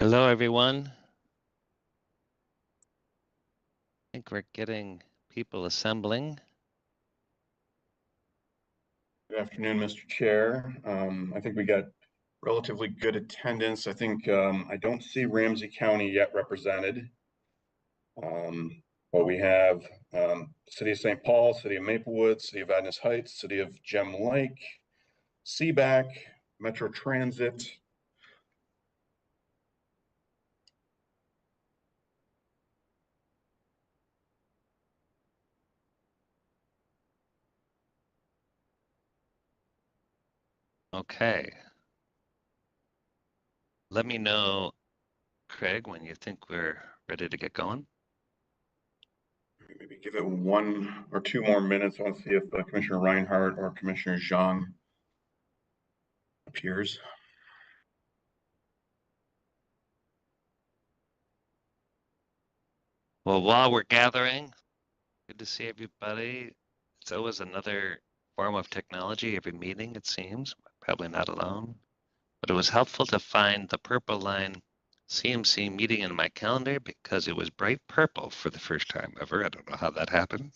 Hello, everyone. I think we're getting people assembling. Good afternoon, Mr. Chair. I think we got relatively good attendance. I think I don't see Ramsey County yet represented. But we have City of St. Paul, City of Maplewood, City of Agnes Heights, City of Gem Lake, CBAC, Metro Transit. Okay. Let me know, Craig, when you think we're ready to get going. Maybe give it 1 or 2 more minutes. I want to see if Commissioner Reinhardt or Commissioner Zhang appears. Well, while we're gathering, good to see everybody. It's always another form of technology, every meeting, it seems. Probably not alone. But it was helpful to find the purple line CMC meeting in my calendar because it was bright purple for the first time ever. I don't know how that happened.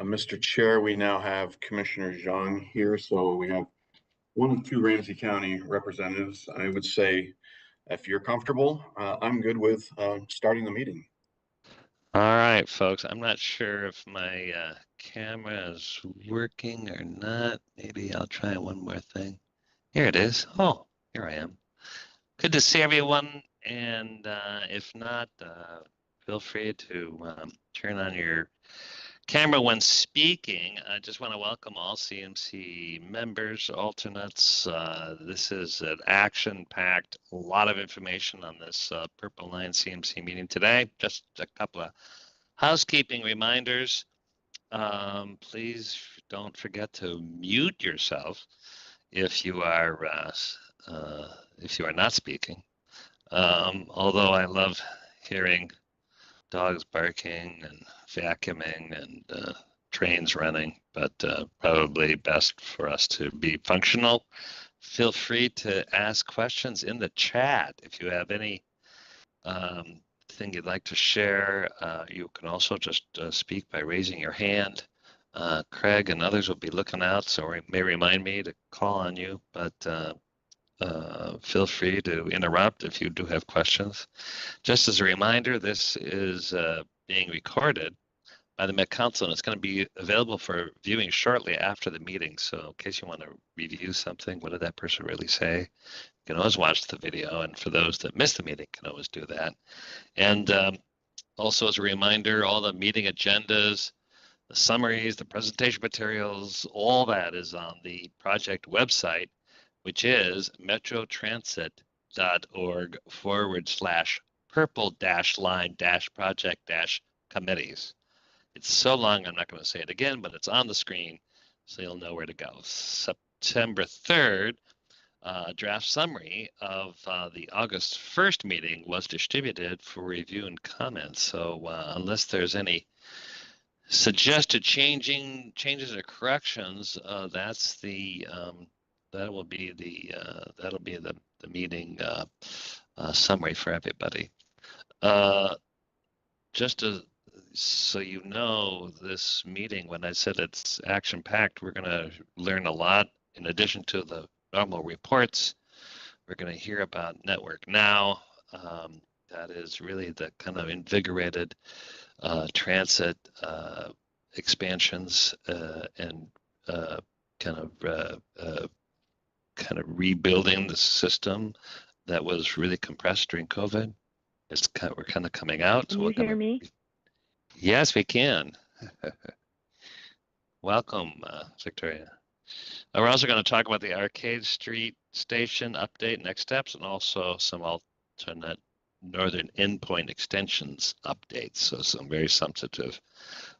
Mr. Chair, we now have Commissioner Zhang here, so we have 1 of 2 Ramsey County representatives. I would say, if you're comfortable, I'm good with starting the meeting. All right, folks, I'm not sure if my camera is working or not. Maybe I'll try one more thing. Here it is. Oh, here I am. Good to see everyone. And if not, feel free to turn on your camera when speaking. I just want to welcome all CMC members, alternates. This is an action-packed, a lot of information on this Purple Line CMC meeting today. Just a couple of housekeeping reminders. Please don't forget to mute yourself if you are not speaking. Although I love hearing dogs barking and vacuuming and trains running, but probably best for us to be functional. Feel free to ask questions in the chat. If you have any thing you'd like to share, you can also just speak by raising your hand. Craig and others will be looking out, so it may remind me to call on you, but feel free to interrupt if you do have questions. Just as a reminder, this is being recorded by the Met Council, and it's going to be available for viewing shortly after the meeting. So in case you want to review something, what did that person really say? You can always watch the video, and for those that missed the meeting, can always do that. And also as a reminder, all the meeting agendas, the summaries, the presentation materials, all that is on the project website, which is metrotransit.org/purple-line-project-committees. It's so long, I'm not going to say it again, but it's on the screen, so you'll know where to go. September 3rd, draft summary of the August 1st meeting was distributed for review and comments. So unless there's any suggested changes or corrections, that'll be the meeting summary for everybody. Just so you know, this meeting, when I said it's action-packed, we're going to learn a lot. In addition to the normal reports, we're going to hear about Network Now. That is really the kind of invigorated transit expansions and kind of rebuilding the system that was really compressed during COVID. We're kind of coming out. Can you hear me? Yes, we can. Welcome, Victoria. We're also going to talk about the Arcade Street Station update, next steps, and also some alternate northern endpoint extensions updates. So some very substantive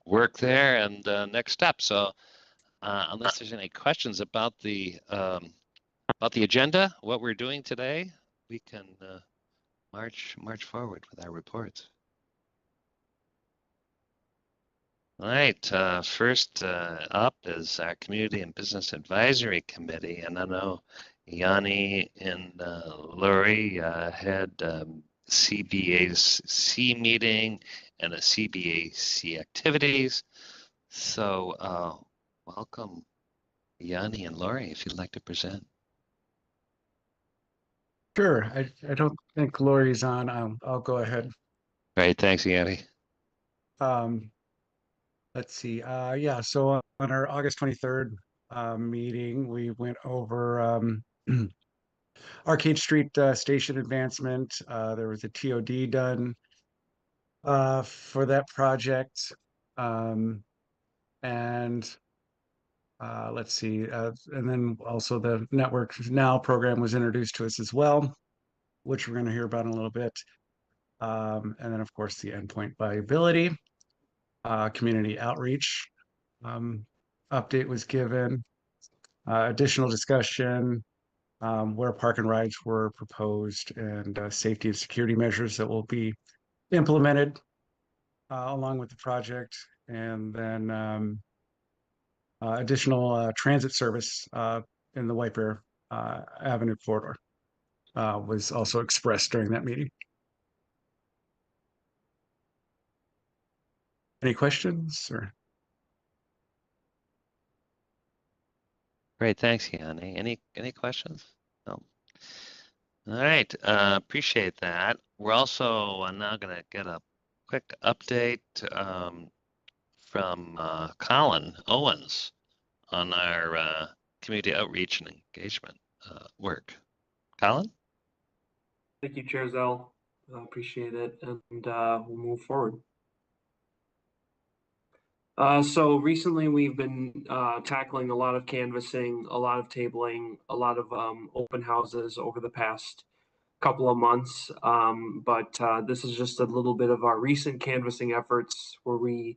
work there and next steps. So unless there's any questions about the agenda, what we're doing today, we can march forward with our reports. All right, first up is our Community and Business Advisory Committee, and I know Ianni and Laurie had CBAC meeting and a CBAC activities. So welcome, Ianni and Laurie, if you'd like to present. Sure. I don't think Laurie's on. I'll go ahead. Great, thanks, Ianni. Let's see. Yeah, so on our August 23rd meeting, we went over Arcade Street station advancement. There was a TOD done for that project. And let's see. And then also the Network Now program was introduced to us as well, which we're going to hear about in a little bit. And then, of course, the endpoint viability, community outreach update was given, additional discussion where park and rides were proposed, and safety and security measures that will be implemented along with the project, and then additional transit service in the White Bear Avenue corridor was also expressed during that meeting. Any questions or? Great, thanks, Ianni. Any questions? No. All right, appreciate that. We're also now going to get a quick update from Colin Owens on our community outreach and engagement work. Colin? Thank you, Chair Zelle. Appreciate it, and we'll move forward. So recently we've been tackling a lot of canvassing, a lot of tabling, a lot of open houses over the past couple of months. But this is just a little bit of our recent canvassing efforts where we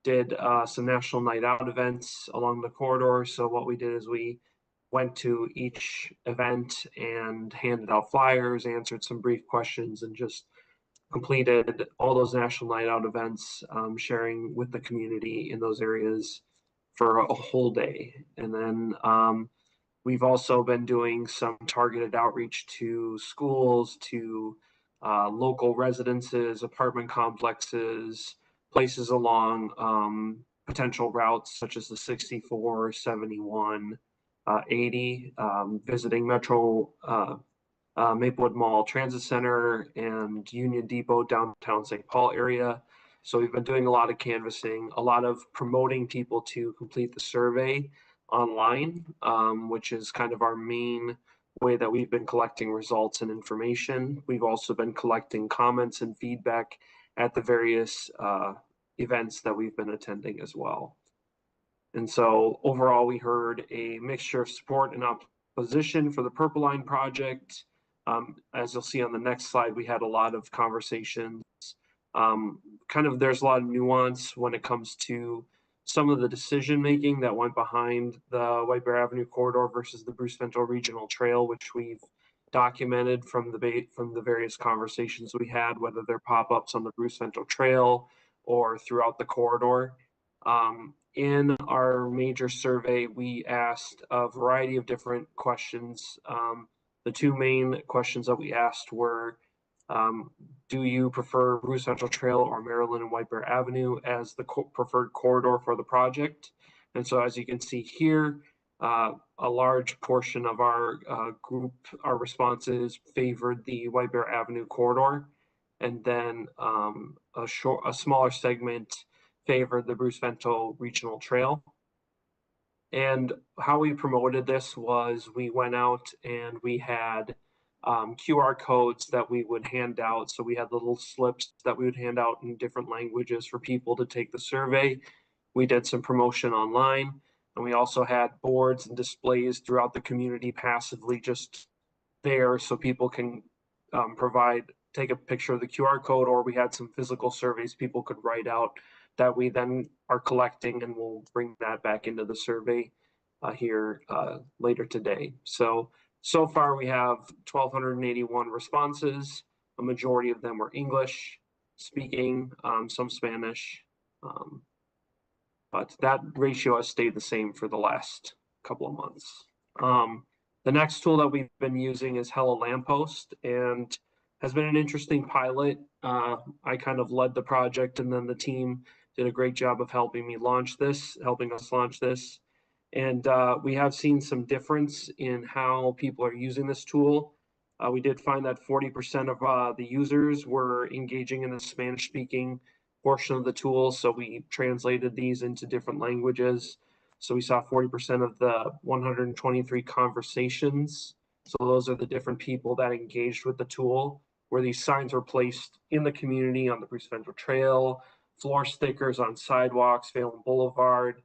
did some national night out events along the corridor. So what we did is we went to each event and handed out flyers, answered some brief questions, and just completed all those national night out events, sharing with the community in those areas for a whole day. And then we've also been doing some targeted outreach to schools, to local residences, apartment complexes, places along potential routes such as the 64, 71, 80, visiting Maplewood Mall Transit Center and Union Depot downtown St. Paul area. So we've been doing a lot of canvassing, a lot of promoting people to complete the survey online, which is kind of our main way that we've been collecting results and information. We've also been collecting comments and feedback at the various events that we've been attending as well. And so overall, we heard a mixture of support and opposition for the Purple Line project. As you'll see on the next slide, we had a lot of conversations. There's a lot of nuance when it comes to some of the decision making that went behind the White Bear Avenue corridor versus the Bruce Vento Regional Trail, which we've documented from the various conversations we had, whether they're pop-ups on the Bruce Vento Trail or throughout the corridor. In our major survey, we asked a variety of different questions. The two main questions that we asked were, do you prefer Bruce Central Trail or Maryland and White Bear Avenue as the preferred corridor for the project? And so as you can see here, a large portion of our group, our responses favored the White Bear Avenue corridor. And then a smaller segment favored the Bruce Vento Regional Trail. And how we promoted this was we went out and we had QR codes that we would hand out. So we had little slips that we would hand out in different languages for people to take the survey. We did some promotion online. And we also had boards and displays throughout the community passively just there so people can take a picture of the QR code, or we had some physical surveys people could write out that we then are collecting, and we'll bring that back into the survey here later today. So far we have 1,281 responses. A majority of them were English speaking, some Spanish, but that ratio has stayed the same for the last couple of months. The next tool that we've been using is Hello Lamppost, and has been an interesting pilot. I kind of led the project, and then the team did a great job of helping us launch this. And we have seen some difference in how people are using this tool. We did find that 40% of the users were engaging in the Spanish-speaking portion of the tool, so we translated these into different languages. So we saw 40% of the 123 conversations. So those are the different people that engaged with the tool, where these signs were placed in the community on the Bruce Vendel Trail, floor stickers on sidewalks, Phelan Boulevard,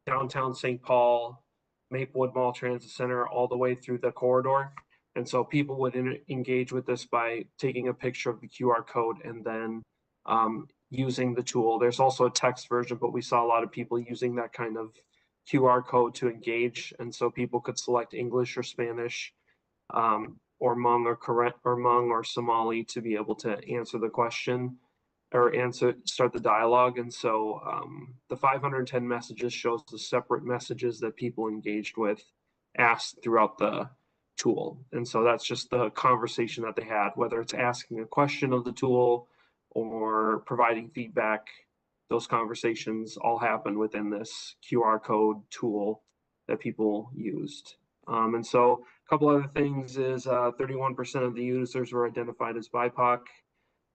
downtown St. Paul, Maplewood Mall Transit Center, all the way through the corridor. And so people would engage with this by taking a picture of the QR code and then using the tool. There's also a text version, but we saw a lot of people using that kind of QR code to engage. And so people could select English or Spanish, or Hmong or Somali to be able to answer the question or start the dialogue. And so the 510 messages shows the separate messages that people engaged with, asked throughout the tool. And so that's just the conversation that they had, whether it's asking a question of the tool or providing feedback. Those conversations all happen within this QR code tool that people used. And so a couple other things is 31% of the users were identified as BIPOC,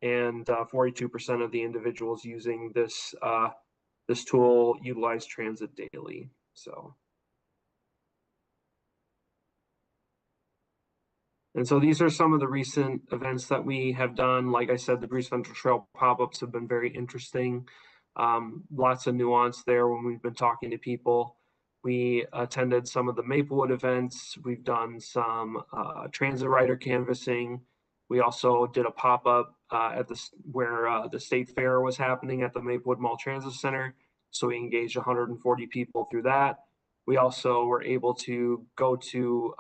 and 42% of the individuals using this this tool utilize transit daily. And so these are some of the recent events that we have done. Like I said, the Bruce Vendel Trail pop-ups have been very interesting. Lots of nuance there when we've been talking to people. We attended some of the Maplewood events. We've done some transit rider canvassing. We also did a pop-up at where the state fair was happening at the Maplewood Mall Transit Center. So we engaged 140 people through that. We also were able to go to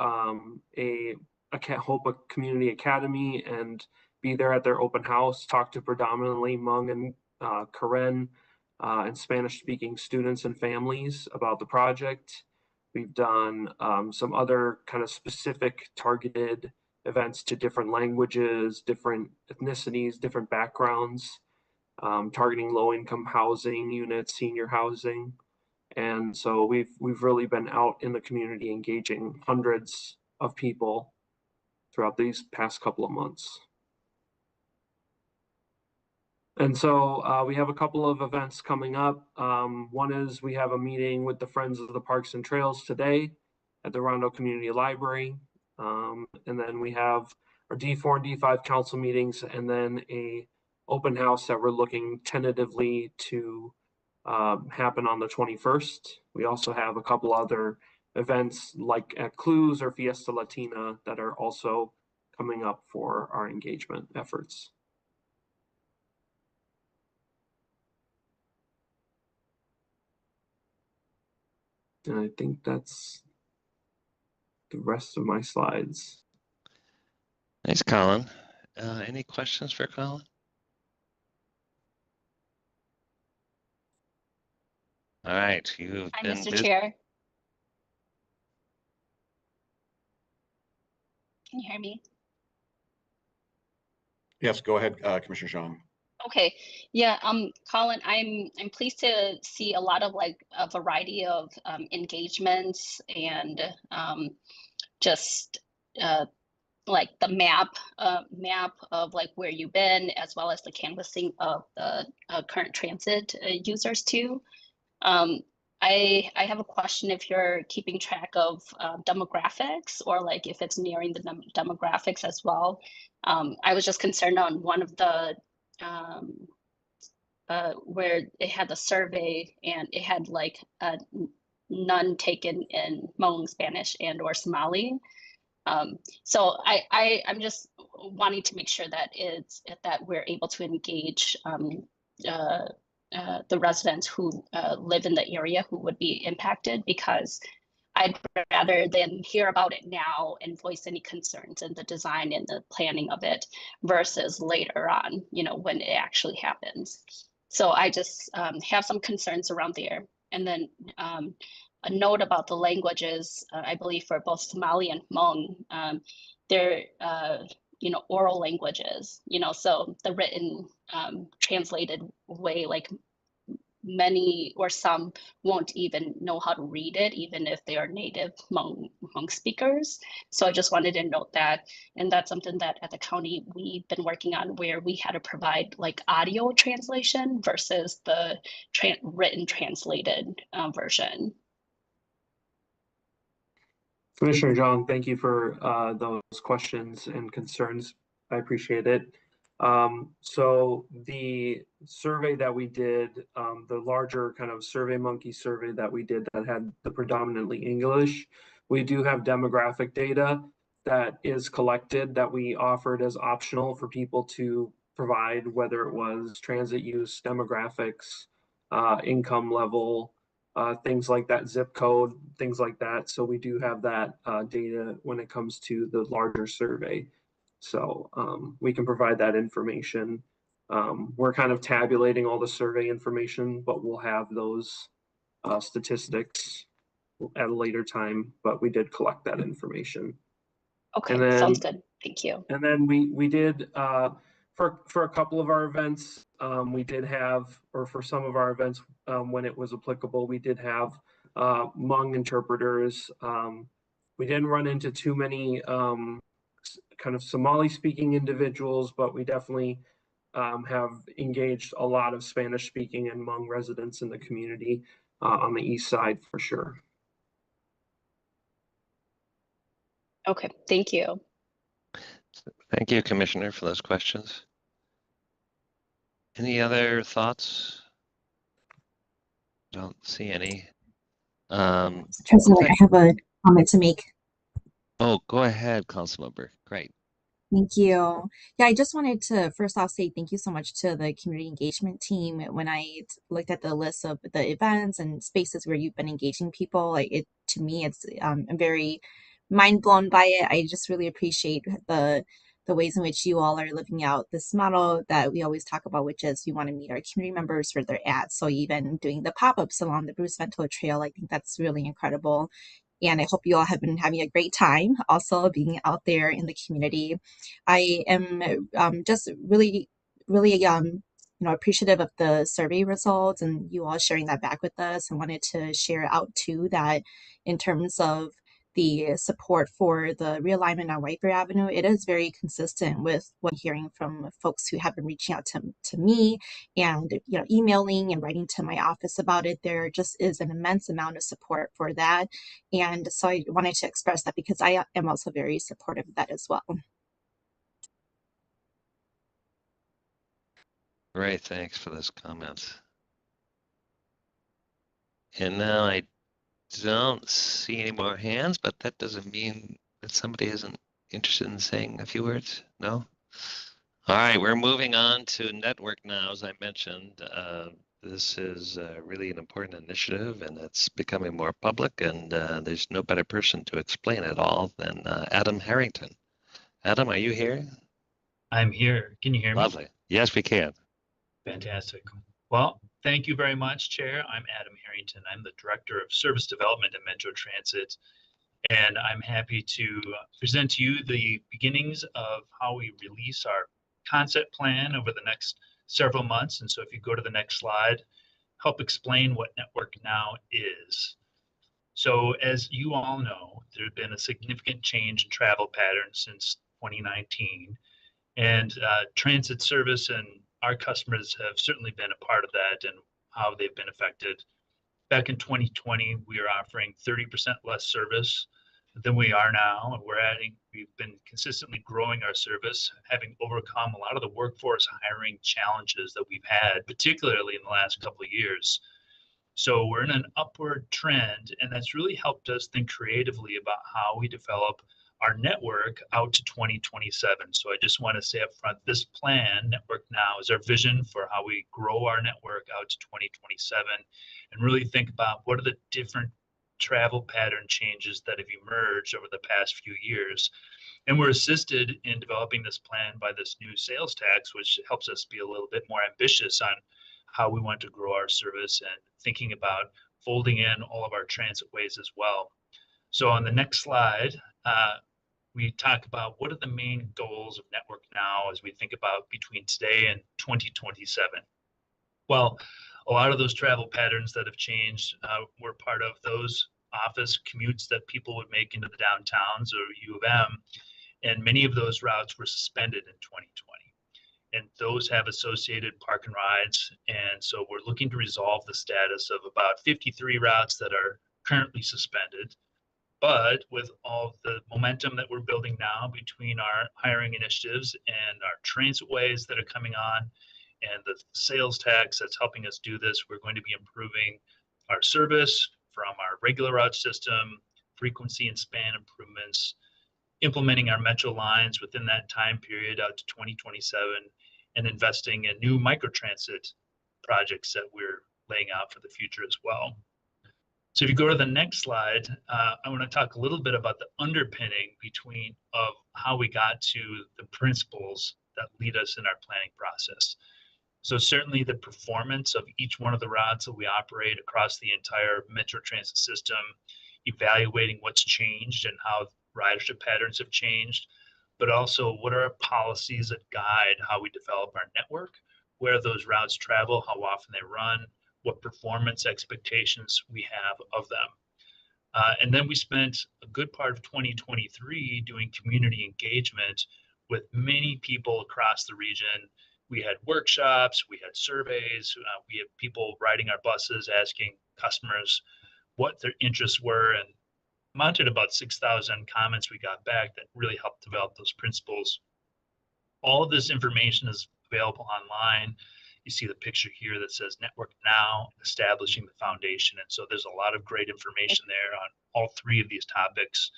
a Hope Community Academy and be there at their open house, talk to predominantly Hmong and Karen and Spanish-speaking students and families about the project. We've done some other kind of specific targeted events to different languages, different ethnicities, different backgrounds, targeting low-income housing units, senior housing. And so we've really been out in the community engaging hundreds of people throughout these past couple of months. And so we have a couple of events coming up. One is we have a meeting with the Friends of the Parks and Trails today at the Rondo Community Library. And then we have our D4 and D5 council meetings, and then a open house that we're looking tentatively to happen on the 21st. We also have a couple other events like at Clues or Fiesta Latina that are also coming up for our engagement efforts. And I think that's the rest of my slides. Thanks, Colin. Any questions for Colin? All right, you've Hi, been Mr. busy. Chair. Can you hear me? Yes, go ahead, Commissioner Zhang. Okay, yeah, Colin, I'm pleased to see a lot of like a variety of engagements and just like the map of like where you've been, as well as the canvassing of the current transit users too. I have a question if you're keeping track of demographics, or like if it's nearing the demographics as well. I was just concerned on one of the where it had the survey and it had like none taken in Hmong, Spanish, and or Somali. So I'm just wanting to make sure that that we're able to engage the residents who live in the area who would be impacted, because I'd rather than hear about it now and voice any concerns in the design and the planning of it versus later on, when it actually happens. So I just have some concerns around there. And then a note about the languages, I believe for both Somali and Hmong, they're, oral languages, so the written translated way, like many or some won't even know how to read it, even if they are native Hmong speakers. So I just wanted to note that. And that's something that at the county we've been working on, where we had to provide like audio translation versus the written translated version. Commissioner Zhang, thank you for those questions and concerns. I appreciate it. So the survey that we did, the larger kind of Survey Monkey survey that we did that had the predominantly English, we do have demographic data that is collected that we offered as optional for people to provide, whether it was transit use, demographics, income level, things like that, zip code, things like that. So we do have that data when it comes to the larger survey. So we can provide that information. We're kind of tabulating all the survey information, but we'll have those statistics at a later time, but we did collect that information. Okay, And then, sounds good. Thank you. And then we did, for a couple of our events, we did have, or for some of our events, when it was applicable, we did have Hmong interpreters. We didn't run into too many kind of Somali-speaking individuals, but we definitely have engaged a lot of Spanish-speaking and Hmong residents in the community on the east side for sure. Okay, thank you. Thank you, Commissioner, for those questions. Any other thoughts? Don't see any. President, I have a comment to make. Oh, go ahead, Councilmember. Great. Thank you. Yeah, I just wanted to first off say thank you so much to the community engagement team. When I looked at the list of the events and spaces where you've been engaging people, to me, it's I'm very mind blown by it. I just really appreciate the ways in which you all are living out this model that we always talk about, which is we want to meet our community members where they're at. So even doing the pop-ups along the Bruce Vento Trail, I think that's really incredible. And I hope you all have been having a great time also being out there in the community. I am just really appreciative of the survey results and you all sharing that back with us. I wanted to share out too that in terms of the support for the realignment on White Bear Avenue, it is very consistent with what I'm hearing from folks who have been reaching out to me and emailing and writing to my office about it. There just is an immense amount of support for that. And so I wanted to express that because I am also very supportive of that as well. Great, thanks for those comments. And now I don't see any more hands, but that doesn't mean that somebody isn't interested in saying a few words. No? All right, we're moving on to network now. As I mentioned, this is really an important initiative and it's becoming more public, and there's no better person to explain it all than Adam Harrington. Adam, are you here? I'm here. Can you hear me? Lovely. Yes, we can. Fantastic. Well, thank you very much, Chair. I'm Adam Harrington. I'm the Director of Service Development at Metro Transit, and I'm happy to present to you the beginnings of how we release our concept plan over the next several months. And so if you go to the next slide, help explain what Network Now is. So as you all know, there's been a significant change in travel patterns since 2019. And transit service and our customers have certainly been a part of that and how they've been affected. Back in 2020, we were offering 30% less service than we are now. And we've been consistently growing our service, having overcome a lot of the workforce hiring challenges that we've had, particularly in the last couple of years. So we're in an upward trend, and that's really helped us think creatively about how we develop our network out to 2027. So I just want to say up front, this plan, Network Now, is our vision for how we grow our network out to 2027 and really think about what are the different travel pattern changes that have emerged over the past few years. And we're assisted in developing this plan by this new sales tax, which helps us be a little bit more ambitious on how we want to grow our service and thinking about folding in all of our transit ways as well. So on the next slide, we talk about what are the main goals of Network Now as we think about between today and 2027. Well, a lot of those travel patterns that have changed were part of those office commutes that people would make into the downtowns or U of M, and many of those routes were suspended in 2020. And those have associated park and rides. And so we're looking to resolve the status of about 53 routes that are currently suspended. But with all the momentum that we're building now between our hiring initiatives and our transit ways that are coming on and the sales tax that's helping us do this, we're going to be improving our service from our regular route system, frequency and span improvements, implementing our metro lines within that time period out to 2027, and investing in new microtransit projects that we're laying out for the future as well. So if you go to the next slide, I want to talk a little bit about the underpinning of how we got to the principles that lead us in our planning process. So certainly the performance of each one of the routes that we operate across the entire metro transit system, evaluating what's changed and how ridership patterns have changed, but also what are our policies that guide how we develop our network, where those routes travel, how often they run, what performance expectations we have of them. And then we spent a good part of 2023 doing community engagement with many people across the region. We had workshops, we had surveys, we had people riding our buses asking customers what their interests were, and amounted about 6,000 comments we got back that really helped develop those principles. All of this information is available online. You see the picture here that says Network Now, establishing the foundation. And so there's a lot of great information there on all three of these topics.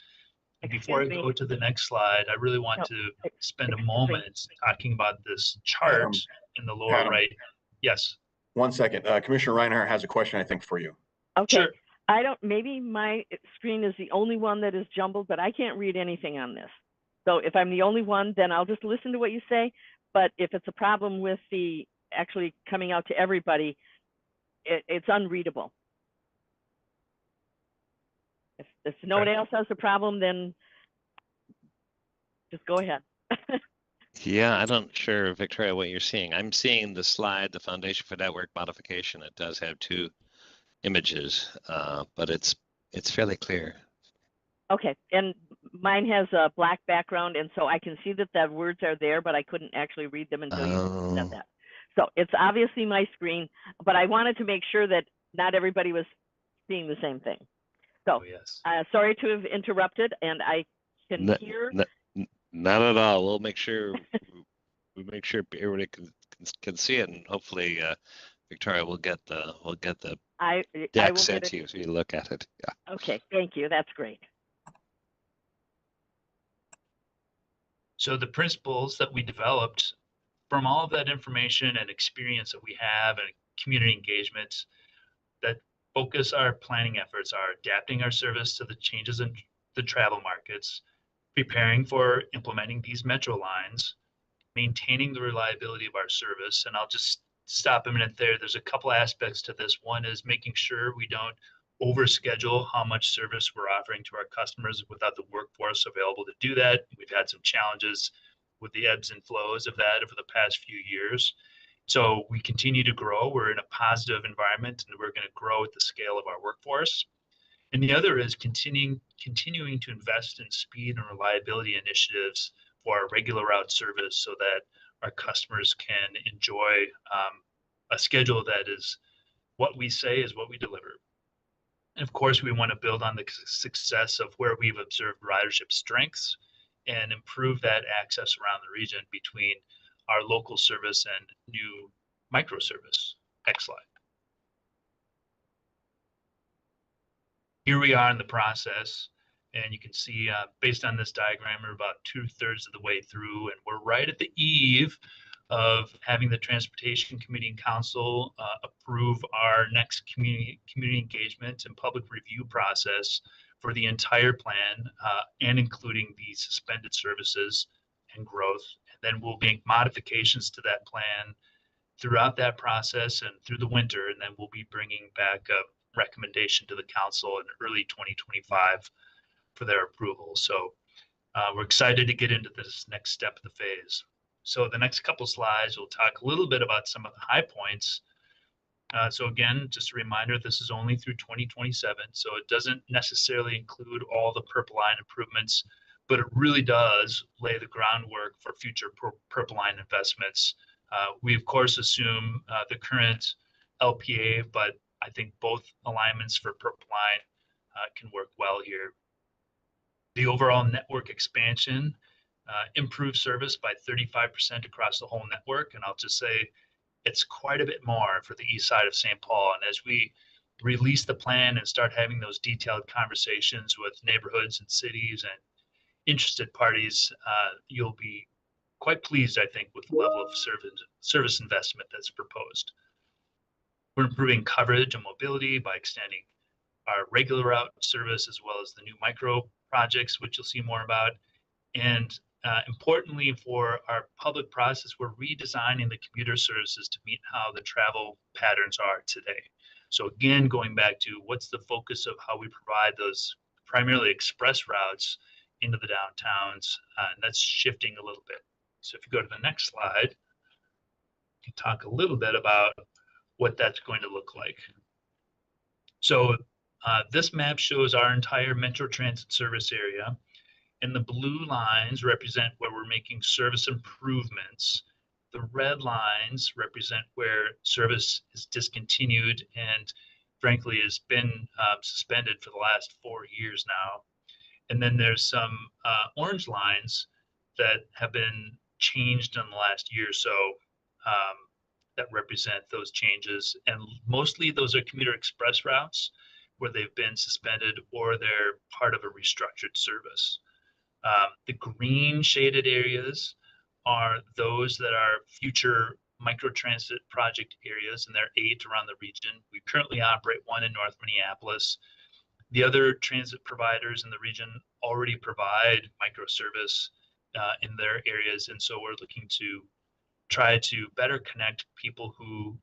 And before I go to the next slide, I really want to spend a moment talking about this chart in the lower right. Yes. 1 second. Commissioner Reinhardt has a question, I think, for you. Okay. Sure. Maybe my screen is the only one that is jumbled, but I can't read anything on this. So if I'm the only one, then I'll just listen to what you say. But if it's a problem with the actually coming out to everybody, it's unreadable. If nobody else has a problem, then just go ahead. Yeah, I'm not sure, Victoria, what you're seeing. I'm seeing the slide, the Foundation for Network Modification. It does have two images, but it's fairly clear. Okay, and mine has a black background, and so I can see that the words are there, but I couldn't actually read them until you said that. So it's obviously my screen, but I wanted to make sure that not everybody was seeing the same thing. So yes. Sorry to have interrupted, and I can hear. Not at all. We'll make sure everybody can see it, and hopefully Victoria will get the deck sent to you so you look at it. Yeah. Okay, thank you. That's great. So the principles that we developed from all of that information and experience that we have and community engagements that focus our planning efforts are adapting our service to the changes in the travel markets, preparing for implementing these metro lines, maintaining the reliability of our service. And I'll just stop a minute there. There's a couple aspects to this. One is making sure we don't overschedule how much service we're offering to our customers without the workforce available to do that. We've had some challenges with the ebbs and flows of that over the past few years. So we continue to grow. We're in a positive environment, and we're going to grow at the scale of our workforce. And the other is continuing to invest in speed and reliability initiatives for our regular route service so that our customers can enjoy a schedule that is what we say is what we deliver. And of course, we want to build on the success of where we've observed ridership strengths and improve that access around the region between our local service and new microservice. Next slide. here we are in the process, and you can see based on this diagram, we're about 2/3 of the way through, and we're right at the eve of having the Transportation Committee and Council approve our next community engagement and public review process for the entire plan, and including the suspended services and growth. And then we'll make modifications to that plan throughout that process and through the winter, and then we'll be bringing back a recommendation to the council in early 2025 for their approval. So we're excited to get into this next step of the phase. So the next couple slides, we'll talk a little bit about some of the high points. So again, just a reminder, this is only through 2027, so it doesn't necessarily include all the Purple Line improvements, but it really does lay the groundwork for future Purple Line investments. We of course assume the current LPA, but I think both alignments for Purple Line can work well here. The overall network expansion improves service by 35% across the whole network, and I'll just say it's quite a bit more for the east side of St. Paul. And as we release the plan and start having those detailed conversations with neighborhoods and cities and interested parties, you'll be quite pleased, I think, with the level of service investment that's proposed. We're improving coverage and mobility by extending our regular route service as well as the new micro projects, which you'll see more about. And importantly, for our public process, we're redesigning the commuter services to meet how the travel patterns are today. So again, going back to what's the focus of how we provide those primarily express routes into the downtowns, and that's shifting a little bit. So if you go to the next slide, you can talk a little bit about what that's going to look like. So this map shows our entire Metro Transit service area, and the blue lines represent where we're making service improvements. The red lines represent where service is discontinued and frankly has been suspended for the last 4 years now. And then there's some orange lines that have been changed in the last year or so that represent those changes. And mostly those are commuter express routes where they've been suspended or they're part of a restructured service. The green shaded areas are those that are future microtransit project areas, and there are 8 around the region. We currently operate 1 in North Minneapolis. The other transit providers in the region already provide microservice in their areas, and so we're looking to try to better connect people who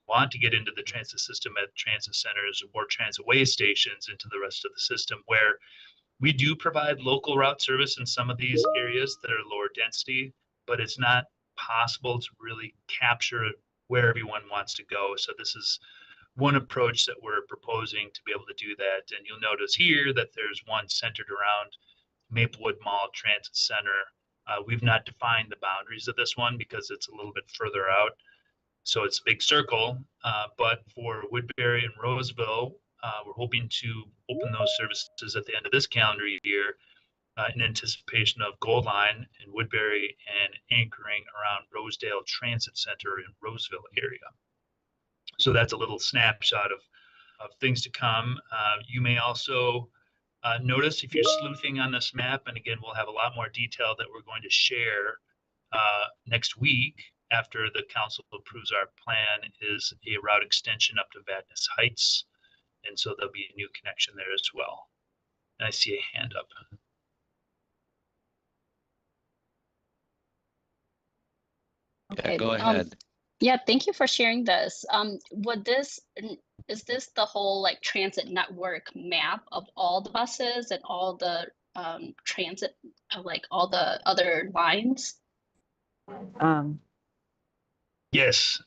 want to get into the transit system at transit centers or transit way stations into the rest of the system, where we do provide local route service in some of these areas that are lower density, but it's not possible to really capture where everyone wants to go. So this is one approach that we're proposing to be able to do that. And you'll notice here that there's one centered around Maplewood Mall Transit Center. We've not defined the boundaries of this one because it's a little bit further out. So it's a big circle, but for Woodbury and Roseville, we're hoping to open those services at the end of this calendar year in anticipation of Gold Line in Woodbury and anchoring around Rosedale Transit Center in Roseville area. So that's a little snapshot of things to come. You may also notice if you're sleuthing on this map, and again, we'll have a lot more detail that we're going to share next week after the council approves our plan, is a route extension up to Vadnais Heights. And so there'll be a new connection there as well. And I see a hand up. Okay. Yeah, go ahead. Yeah, thank you for sharing this. Is this the whole like transit network map of all the buses and all the transit, like all the other lines? Yes,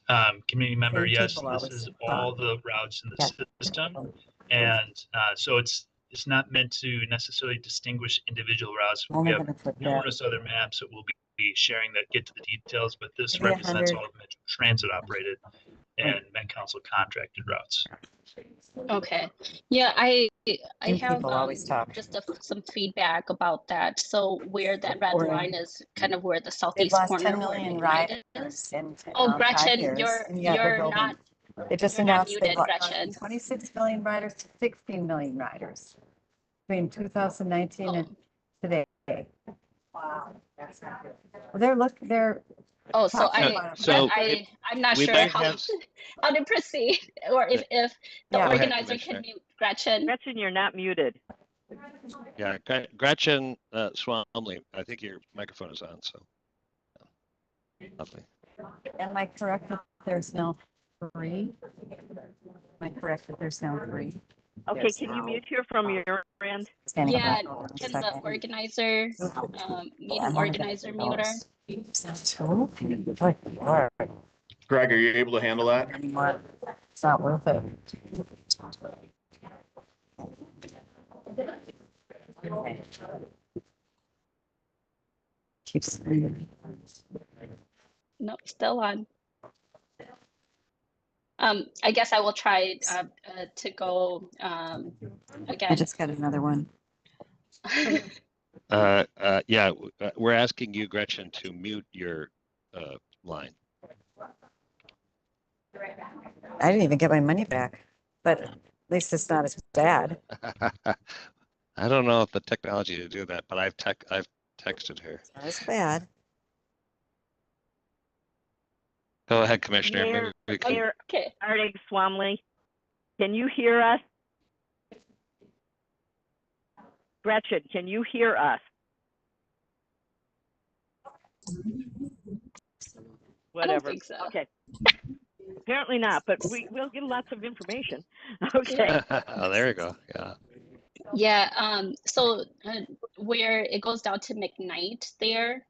community member, yes, this is all the routes in the system. And so it's not meant to necessarily distinguish individual routes. We have numerous other maps that we'll be sharing that get to the details, but this represents all of Metro Transit operated and Met Council contracted routes. Okay. Yeah, I have just some feedback about that. So where that red line is kind of where the southeast corner where Ignite is. Oh, Gretchen, you're not They just You're not announced they've muted, got Gretchen. 26 million riders to 16 million riders between 2019 and today. Wow. They're Oh, so talking about So I'm not we sure might how have. how to proceed, or if the Yeah. Go ahead, organizer can Commissioner. mute Gretchen. Gretchen, you're not muted. Yeah, Gretchen Swamley, I think your microphone is on, so. Lovely. Am I correct that there's now 3? Am I correct that there's now 3? Okay, There's can you now- mute her from your end? Standing Yeah, by for a can the second. organizer, meeting I'm only gonna organizer do mute her? those. Good Lord. Greg, are you able to handle that? Anymore. It's not worth it. Keeps. Nope, still on. I guess I will try to go I again. just got another one. Yeah, we're asking you, Gretchen, to mute your line. I didn't even get my money back, but at least it's not as bad. I don't know if the technology to do that, but I've texted her. It's not as bad. Go ahead, Commissioner. Mayor, Maybe we can. Mayor Okay. Artig Swamley, can you hear us? Gretchen, can you hear us? Whatever. think so. Okay. Apparently not, but we'll get lots of information. Okay. Oh, there you go. Yeah. Yeah. So where it goes down to McKnight there,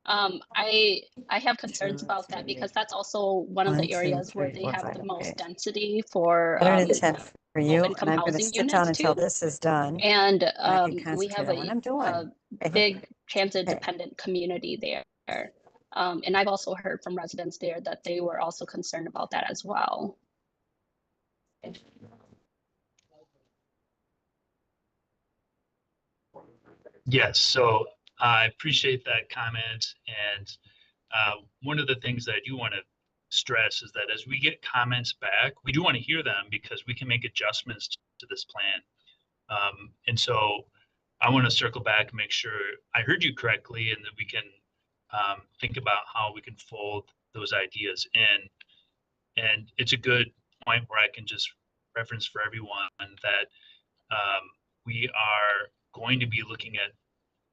I have concerns about that because that's also one of the areas where they have the most density for 110 for you, low-income and I'm going to housing sit down units until too. this is done. And I can we concentrate have on what I'm doing. a big transit-dependent community there. And I've also heard from residents there that they were also concerned about that as well. Yes, so I appreciate that comment. And one of the things that I do want to stress is that as we get comments back, we do want to hear them because we can make adjustments to this plan. And so I want to circle back and make sure I heard you correctly and that we can think about how we can fold those ideas in. And it's a good point where I can just reference for everyone that we are going to be looking at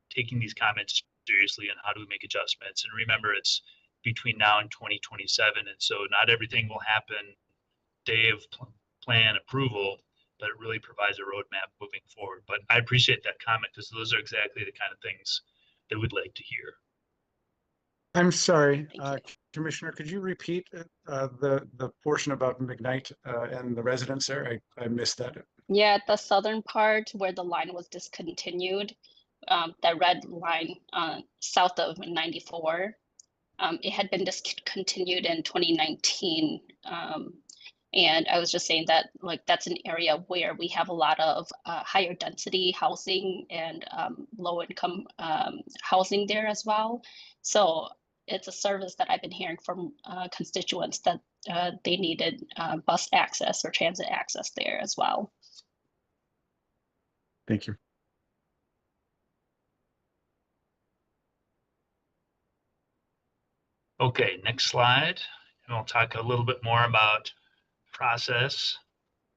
taking these comments seriously and how do we make adjustments. And remember, it's between now and 2027. And so not everything will happen day of plan approval, but it really provides a roadmap moving forward. But I appreciate that comment because those are exactly the kind of things that we'd like to hear. I'm sorry, Thank you. Commissioner, could you repeat the portion about McKnight and the residents there? I missed that. Yeah, the southern part where the line was discontinued, that red line south of 94, it had been discontinued in 2019. And I was just saying that like that's an area where we have a lot of higher density housing and low income housing there as well. So it's a service that I've been hearing from constituents that they needed bus access or transit access there as well. Thank you. Okay, next slide. And I'll talk a little bit more about process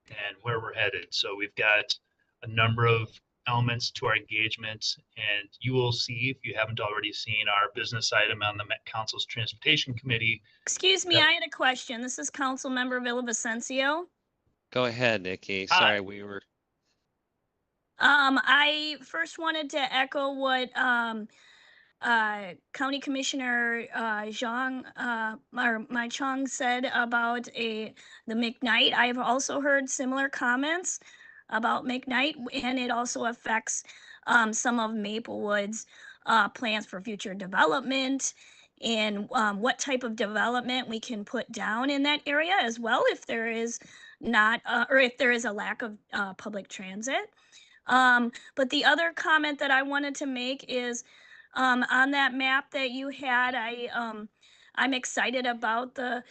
and where we're headed. So we've got a number of elements to our engagement, and you will see, if you haven't already seen, our business item on the Met Council's Transportation Committee. Excuse me, I had a question. This is Council Member Villavicencio. Go ahead, Nikki. Hi. Sorry, we were. I first wanted to echo what County Commissioner Zhang or Mai Chong said about the McKnight. I've also heard similar comments about McKnight, and it also affects some of Maplewood's plans for future development and what type of development we can put down in that area as well if there is not or if there is a lack of public transit. But the other comment that I wanted to make is on that map that you had, I'm excited about the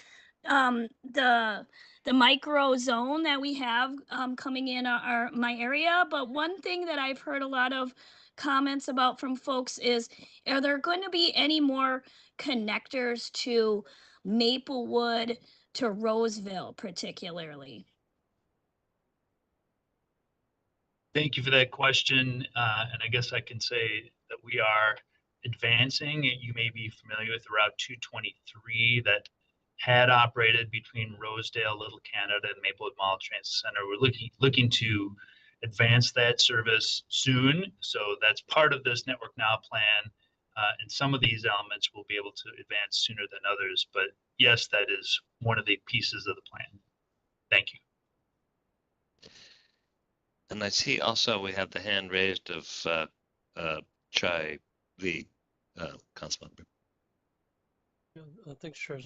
the micro zone that we have coming in my area. But one thing that I've heard a lot of comments about from folks is, are there going to be any more connectors to Maplewood to Roseville particularly? Thank you for that question. And I guess I can say that we are advancing. You may be familiar with Route 223 that had operated between Rosedale, Little Canada, and Maplewood Mall Transit Center. We're looking to advance that service soon. So that's part of this Network Now plan. And some of these elements will be able to advance sooner than others. But yes, that is one of the pieces of the plan. Thank you. And I see also we have the hand raised of Chai Lee, council member. Thanks, Chair.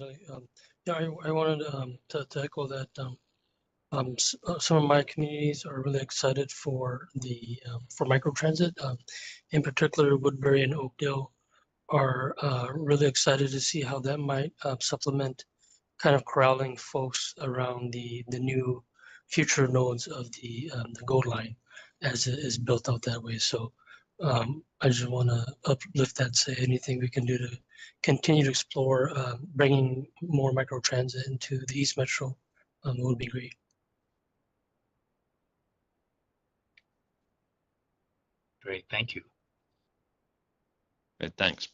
I wanted to echo that some of my communities are really excited for the for microtransit. In particular, Woodbury and Oakdale are really excited to see how that might supplement kind of corralling folks around the new future nodes of the Gold Line as it is built out that way. So I just want to uplift that, say anything we can do to continue to explore bringing more microtransit into the East Metro would be great. Great, thank you. Great, thanks.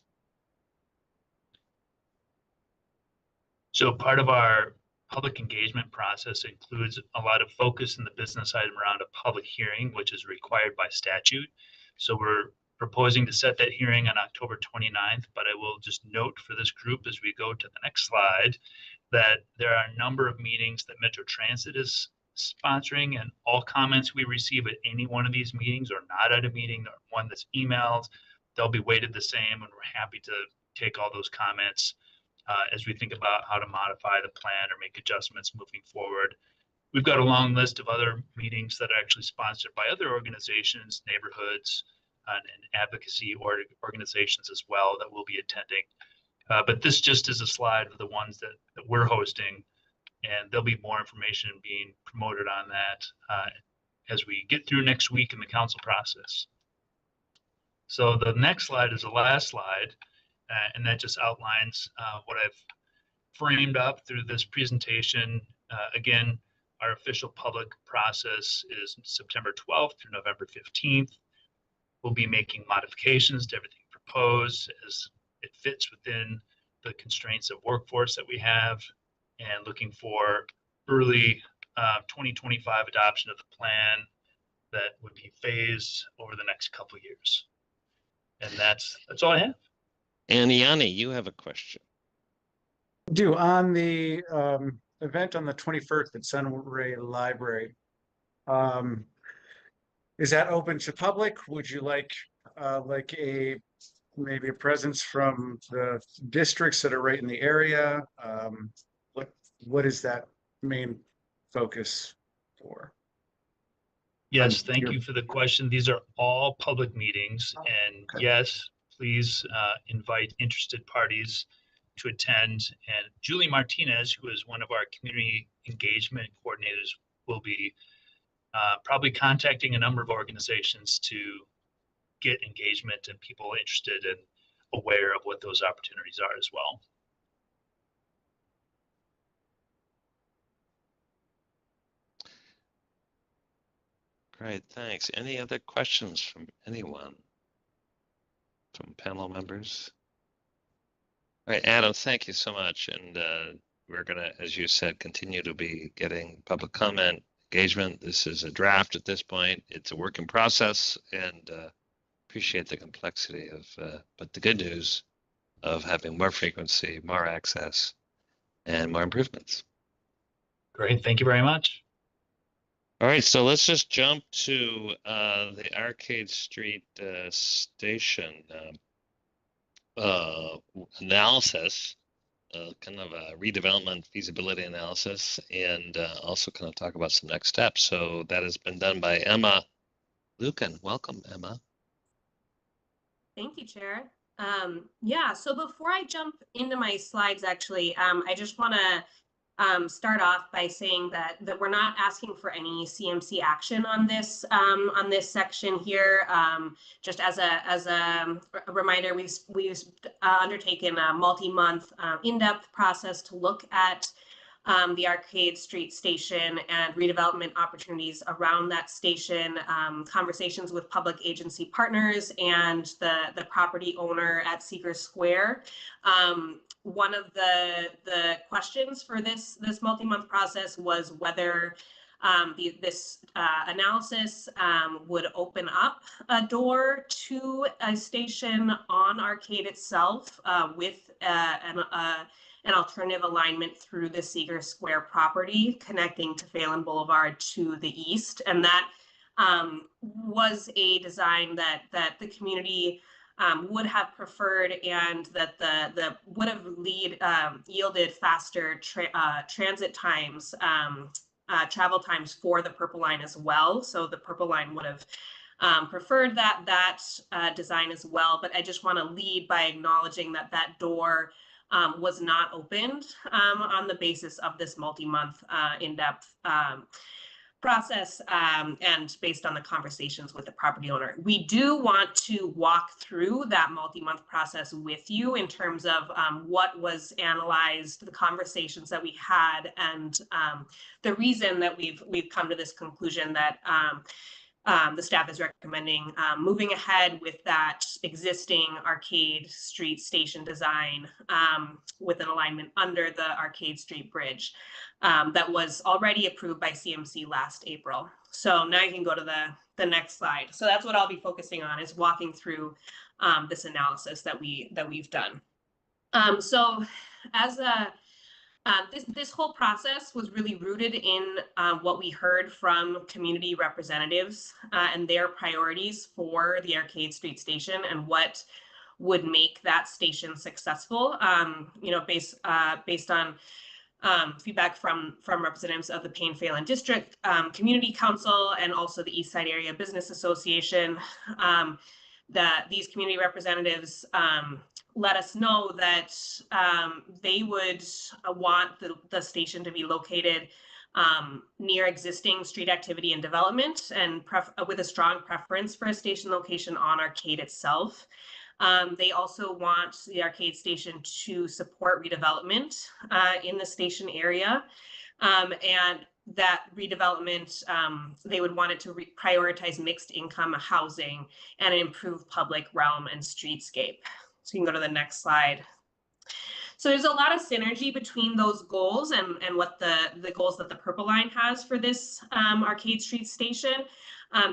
So part of our public engagement process includes a lot of focus in the business item around a public hearing, which is required by statute. So we're proposing to set that hearing on October 29th, but I will just note for this group as we go to the next slide that there are a number of meetings that Metro Transit is sponsoring, and all comments we receive at any one of these meetings or not at a meeting, or one that's emailed, they'll be weighted the same, and we're happy to take all those comments as we think about how to modify the plan or make adjustments moving forward. We've got a long list of other meetings that are actually sponsored by other organizations, neighborhoods, and advocacy organizations as well that we'll be attending. But this just is a slide of the ones that we're hosting, and there'll be more information being promoted on that as we get through next week in the council process. So the next slide is the last slide, and that just outlines what I've framed up through this presentation. Again, our official public process is September 12th through November 15th. We'll be making modifications to everything proposed as it fits within the constraints of workforce that we have, and looking for early 2025 adoption of the plan that would be phased over the next couple of years. And that's all I have. And Ianni, you have a question. Do on the event on the 21st at Sunray Library, is that open to public? Would you like maybe a presence from the districts that are right in the area? What is that main focus for? Yes, thank you for the question. These are all public meetings, and yes, please invite interested parties to attend. And Julie Martinez, who is one of our community engagement coordinators, will be probably contacting a number of organizations to get engagement and people interested and aware of what those opportunities are as well. Great, thanks. Any other questions from anyone? From panel members? All right, Adam, thank you so much. And we're gonna, as you said, continue to be getting public comment, engagement. This is a draft at this point. It's a work in process, and appreciate the complexity of, but the good news of having more frequency, more access, and more improvements. Great, thank you very much. All right, so let's just jump to the Arcade Street station analysis, kind of a redevelopment feasibility analysis, and also kind of talk about some next steps. So that has been done by Emma Lucan. Welcome, Emma. Thank you, Chair. Yeah, so before I jump into my slides, actually, I just want to start off by saying that we're not asking for any CMC action on this section here. Just as a reminder, we've undertaken a multi-month in-depth process to look at the Arcade Street station and redevelopment opportunities around that station, conversations with public agency partners and the property owner at Seeger Square. One of the questions for this multi-month process was whether this analysis would open up a door to a station on Arcade itself with an alternative alignment through the Seeger Square property connecting to Phelan Boulevard to the east. And that was a design that the community would have preferred, and that the would have yielded faster transit times, travel times for the Purple Line as well. So the Purple Line would have preferred that design as well. But I just want to lead by acknowledging that that door was not opened on the basis of this multi-month in-depth process and based on the conversations with the property owner. We do want to walk through that multi-month process with you in terms of what was analyzed, the conversations that we had, and the reason that we've come to this conclusion that the staff is recommending moving ahead with that existing Arcade Street station design with an alignment under the Arcade Street Bridge that was already approved by CMC last April. So now you can go to the next slide. So that's what I'll be focusing on, is walking through this analysis that we've done. So as this whole process was really rooted in what we heard from community representatives and their priorities for the Arcade Street station and what would make that station successful. You know, based on feedback from representatives of the Payne-Phelan District Community Council and also the East Side Area Business Association. That these community representatives let us know that they would want the station to be located near existing street activity and development, and with a strong preference for a station location on Arcade itself. They also want the Arcade station to support redevelopment in the station area, and that redevelopment, they would want it to prioritize mixed income housing and improve public realm and streetscape. So you can go to the next slide. So there's a lot of synergy between those goals and what the goals that the Purple Line has for this Arcade Street station.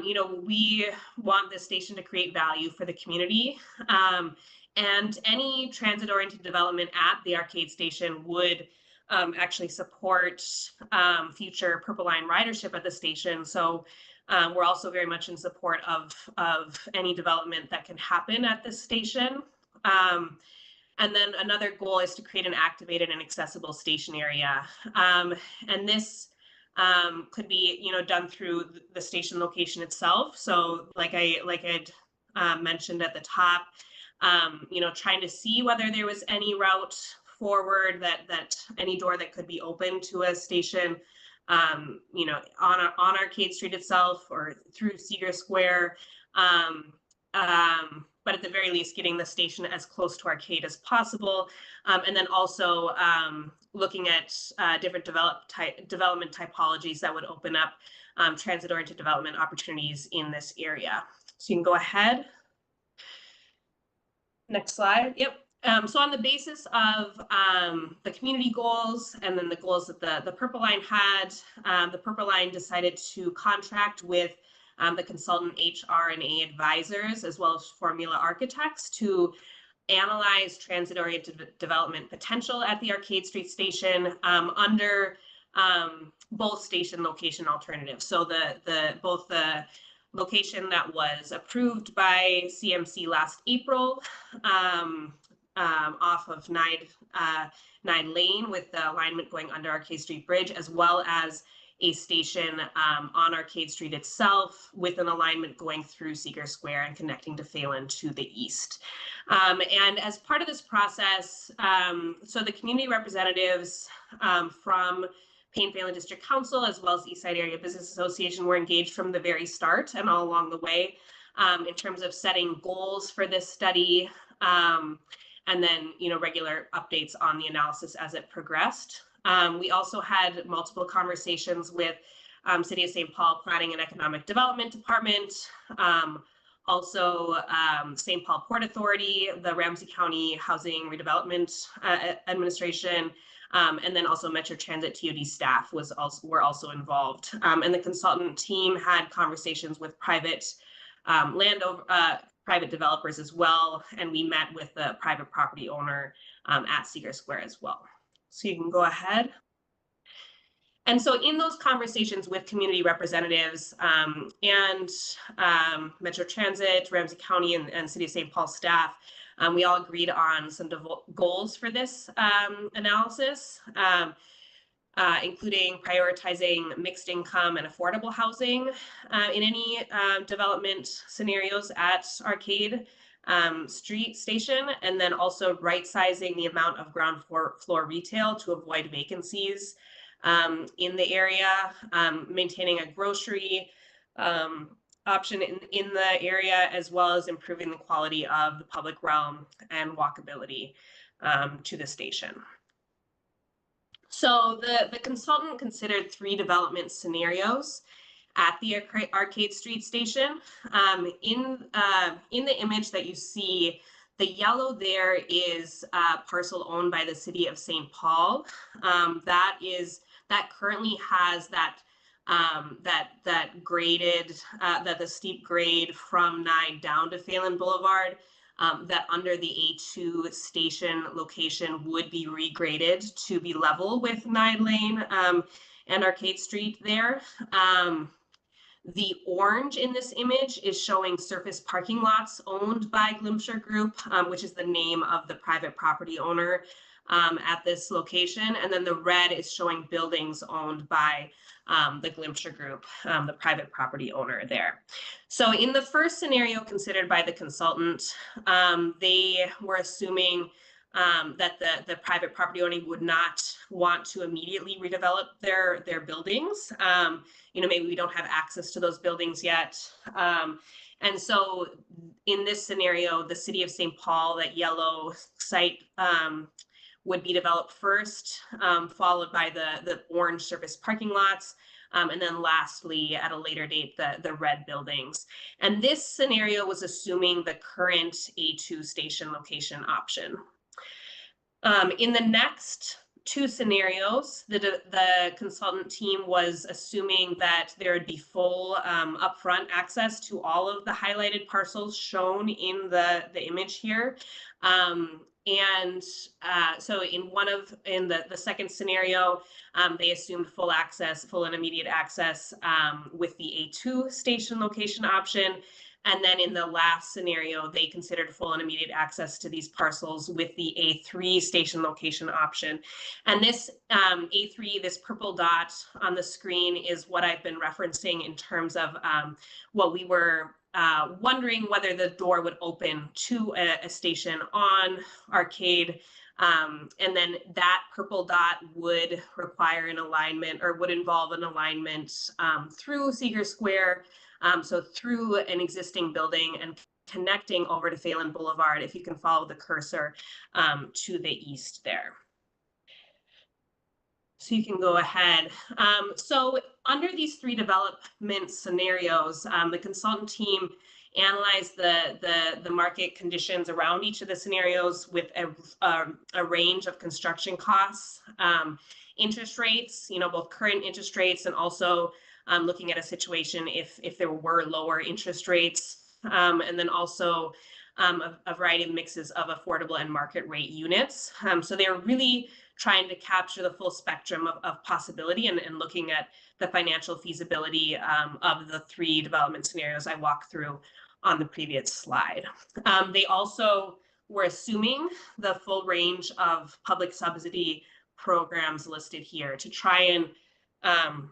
You know, we want this station to create value for the community, and any transit-oriented development at the Arcade station would actually support future Purple Line ridership at the station. So we're also very much in support of any development that can happen at this station. And then another goal is to create an activated and accessible station area. And this could be, you know, done through the station location itself. So like I'd mentioned at the top, you know, trying to see whether there was any route forward that any door that could be open to a station, you know, on Arcade Street itself or through Seeger Square. But at the very least, getting the station as close to Arcade as possible. And then also looking at different development typologies that would open up transit-oriented development opportunities in this area. So you can go ahead. Next slide. Yep. So on the basis of the community goals and then the goals that the Purple Line had, the Purple Line decided to contract with the consultant HR&A advisors as well as Formula Architects to analyze transit-oriented development potential at the Arcade Street station under both station location alternatives. So both the location that was approved by CMC last April off of 9 Lane with the alignment going under Arcade Street Bridge, as well as a station on Arcade Street itself, with an alignment going through Seeger Square and connecting to Phelan to the east. And as part of this process, so the community representatives from Payne-Phelan District Council, as well as Eastside Area Business Association, were engaged from the very start and all along the way in terms of setting goals for this study, and then, regular updates on the analysis as it progressed. We also had multiple conversations with City of St. Paul Planning and Economic Development Department, also St. Paul Port Authority, the Ramsey County Housing Redevelopment Administration, and then also Metro Transit TOD staff were also involved. And the consultant team had conversations with private private developers as well, and we met with the private property owner at Seeger Square as well. So you can go ahead. And so in those conversations with community representatives and Metro Transit, Ramsey County, and City of St. Paul staff, we all agreed on some goals for this analysis, including prioritizing mixed income and affordable housing in any development scenarios at Arcade Street Station, and then also right-sizing the amount of ground floor retail to avoid vacancies in the area, maintaining a grocery option in the area, as well as improving the quality of the public realm and walkability to the station. So the consultant considered 3 development scenarios at the Arcade Street Station. In the image that you see, the yellow there is a parcel owned by the City of St. Paul. That currently has that graded, the steep grade from Nye down to Phelan Boulevard, that under the A2 station location would be regraded to be level with Nye Lane and Arcade Street there. The orange in this image is showing surface parking lots owned by Glimcher Group, which is the name of the private property owner at this location. And then the red is showing buildings owned by the Glimcher Group, the private property owner there. So in the first scenario considered by the consultant, they were assuming that the private property owner would not want to immediately redevelop their buildings. Maybe we don't have access to those buildings yet. And so in this scenario, the City of St. Paul, that yellow site, would be developed first, followed by the orange surface parking lots, and then lastly, at a later date, the red buildings. And this scenario was assuming the current A2 station location option. In the next 2 scenarios, the consultant team was assuming that there would be full upfront access to all of the highlighted parcels shown in the image here. So in the second scenario, they assumed full and immediate access with the A2 station location option. And then in the last scenario, they considered full and immediate access to these parcels with the A3 station location option. And this A3, this purple dot on the screen, is what I've been referencing in terms of what we were wondering whether the door would open to a station on Arcade. And then that purple dot would require an alignment, or would involve an alignment through Seeger Square, so through an existing building and connecting over to Phelan Boulevard, if you can follow the cursor to the east there. So you can go ahead. So under these 3 development scenarios, the consultant team analyzed the market conditions around each of the scenarios with a range of construction costs, interest rates, both current interest rates, and also looking at a situation if there were lower interest rates, and then also a variety of mixes of affordable and market rate units. So they were really trying to capture the full spectrum of possibility and looking at the financial feasibility of the 3 development scenarios I walked through on the previous slide. They also were assuming the full range of public subsidy programs listed here to try and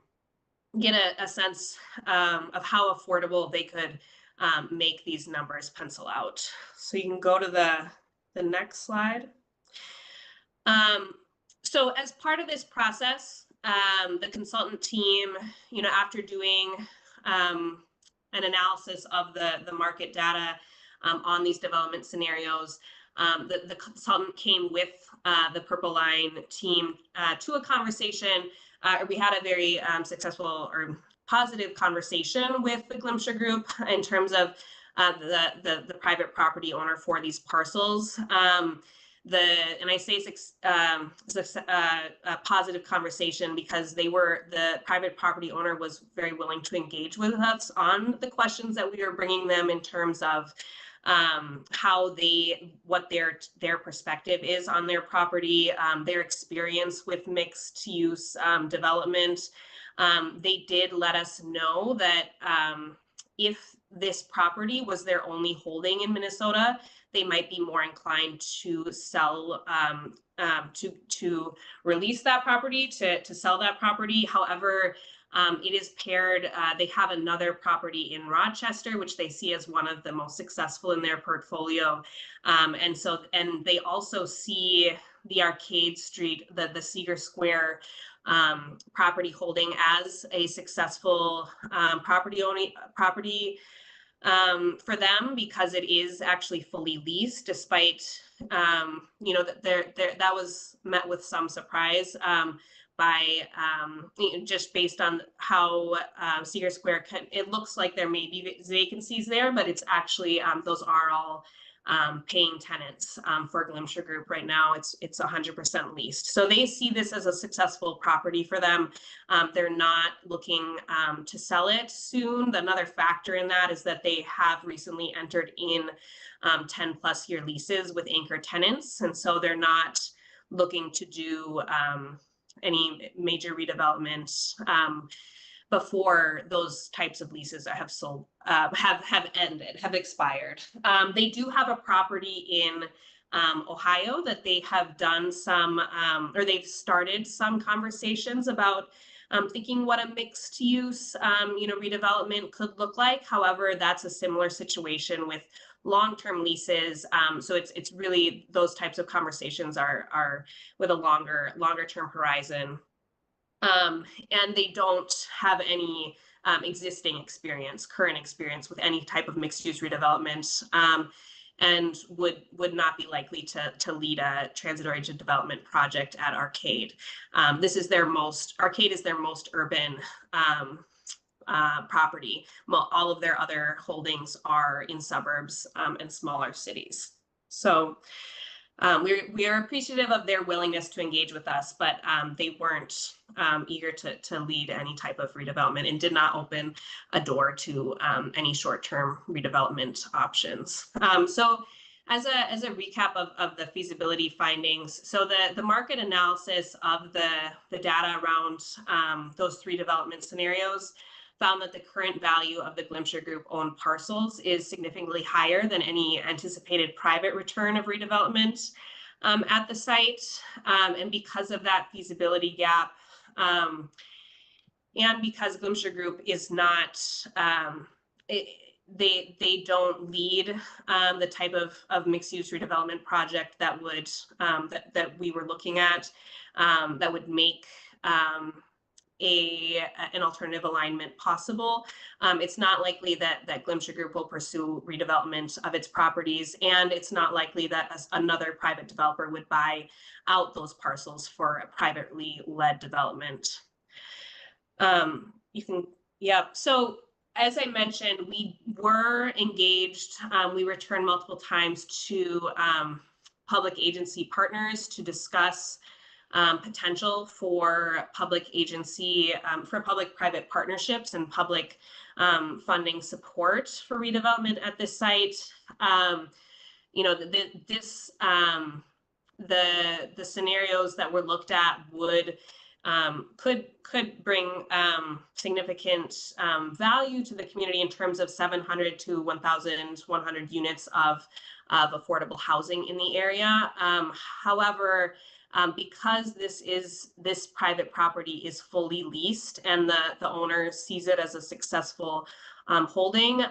get a sense of how affordable they could make these numbers pencil out. So you can go to the next slide. So as part of this process, the consultant team, after doing an analysis of the market data on these development scenarios, the consultant came with the Purple Line team to a conversation. We had a very successful or positive conversation with the Glimcher Group in terms of the private property owner for these parcels. And I say a positive conversation because the private property owner was very willing to engage with us on the questions that we were bringing them in terms of what their perspective is on their property, their experience with mixed use development. They did let us know that if this property was their only holding in Minnesota, they might be more inclined to sell, to release that property, to sell that property. However, it is paired. They have another property in Rochester, which they see as one of the most successful in their portfolio. And they also see the Arcade Street, the Seeger Square property holding as a successful property for them, because it is actually fully leased, despite that was met with some surprise by just based on how Seeger Square it looks like there may be vacancies there, but it's actually those are all paying tenants for Glimcher Group right now. It's 100% leased. So they see this as a successful property for them. They're not looking to sell it soon. Another factor in that is that they have recently entered in 10+ year leases with anchor tenants. And so they're not looking to do any major redevelopment before those types of leases that have sold have expired. They do have a property in Ohio that they have done some, or they've started some conversations about thinking what a mixed use, redevelopment could look like. However, that's a similar situation with long-term leases. So it's really those types of conversations are with a longer term horizon. And they don't have any current experience with any type of mixed-use redevelopment, and would not be likely to lead a transit-oriented development project at Arcade. Arcade is their most urban property. All of their other holdings are in suburbs and smaller cities. So we are appreciative of their willingness to engage with us, but they weren't eager to lead any type of redevelopment and did not open a door to any short-term redevelopment options. So as a recap of the feasibility findings, so the market analysis of the data around those 3 development scenarios found that the current value of the Glimcher Group owned parcels is significantly higher than any anticipated private return of redevelopment at the site. And because of that feasibility gap, and because Glimcher Group is not, they don't lead the type of mixed use redevelopment project that would, that we were looking at, that would make an alternative alignment possible. It's not likely that Glimcher Group will pursue redevelopment of its properties, and it's not likely that another private developer would buy out those parcels for a privately led development. So as I mentioned, we were engaged. We returned multiple times to public agency partners to discuss potential for public agency, for public-private partnerships and public funding support for redevelopment at this site. The scenarios that were looked at would could bring significant value to the community in terms of 700 to 1,100 units of affordable housing in the area. However, because this private property is fully leased and the owner sees it as a successful holding,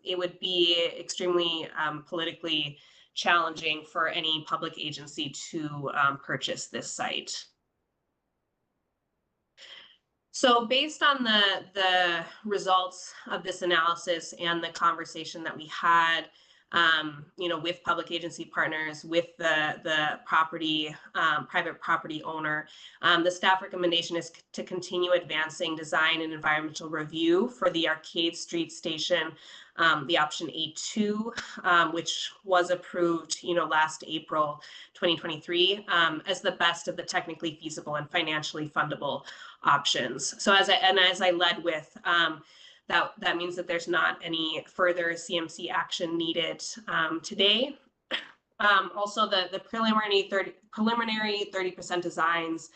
it would be extremely politically challenging for any public agency to purchase this site. So based on the results of this analysis and the conversation that we had, with public agency partners, with the property, private property owner, the staff recommendation is to continue advancing design and environmental review for the Arcade Street Station, the option A2, which was approved, last April 2023, as the best of the technically feasible and financially fundable options. So as I led with, that means that there's not any further CMC action needed today. Also, the preliminary 30% designs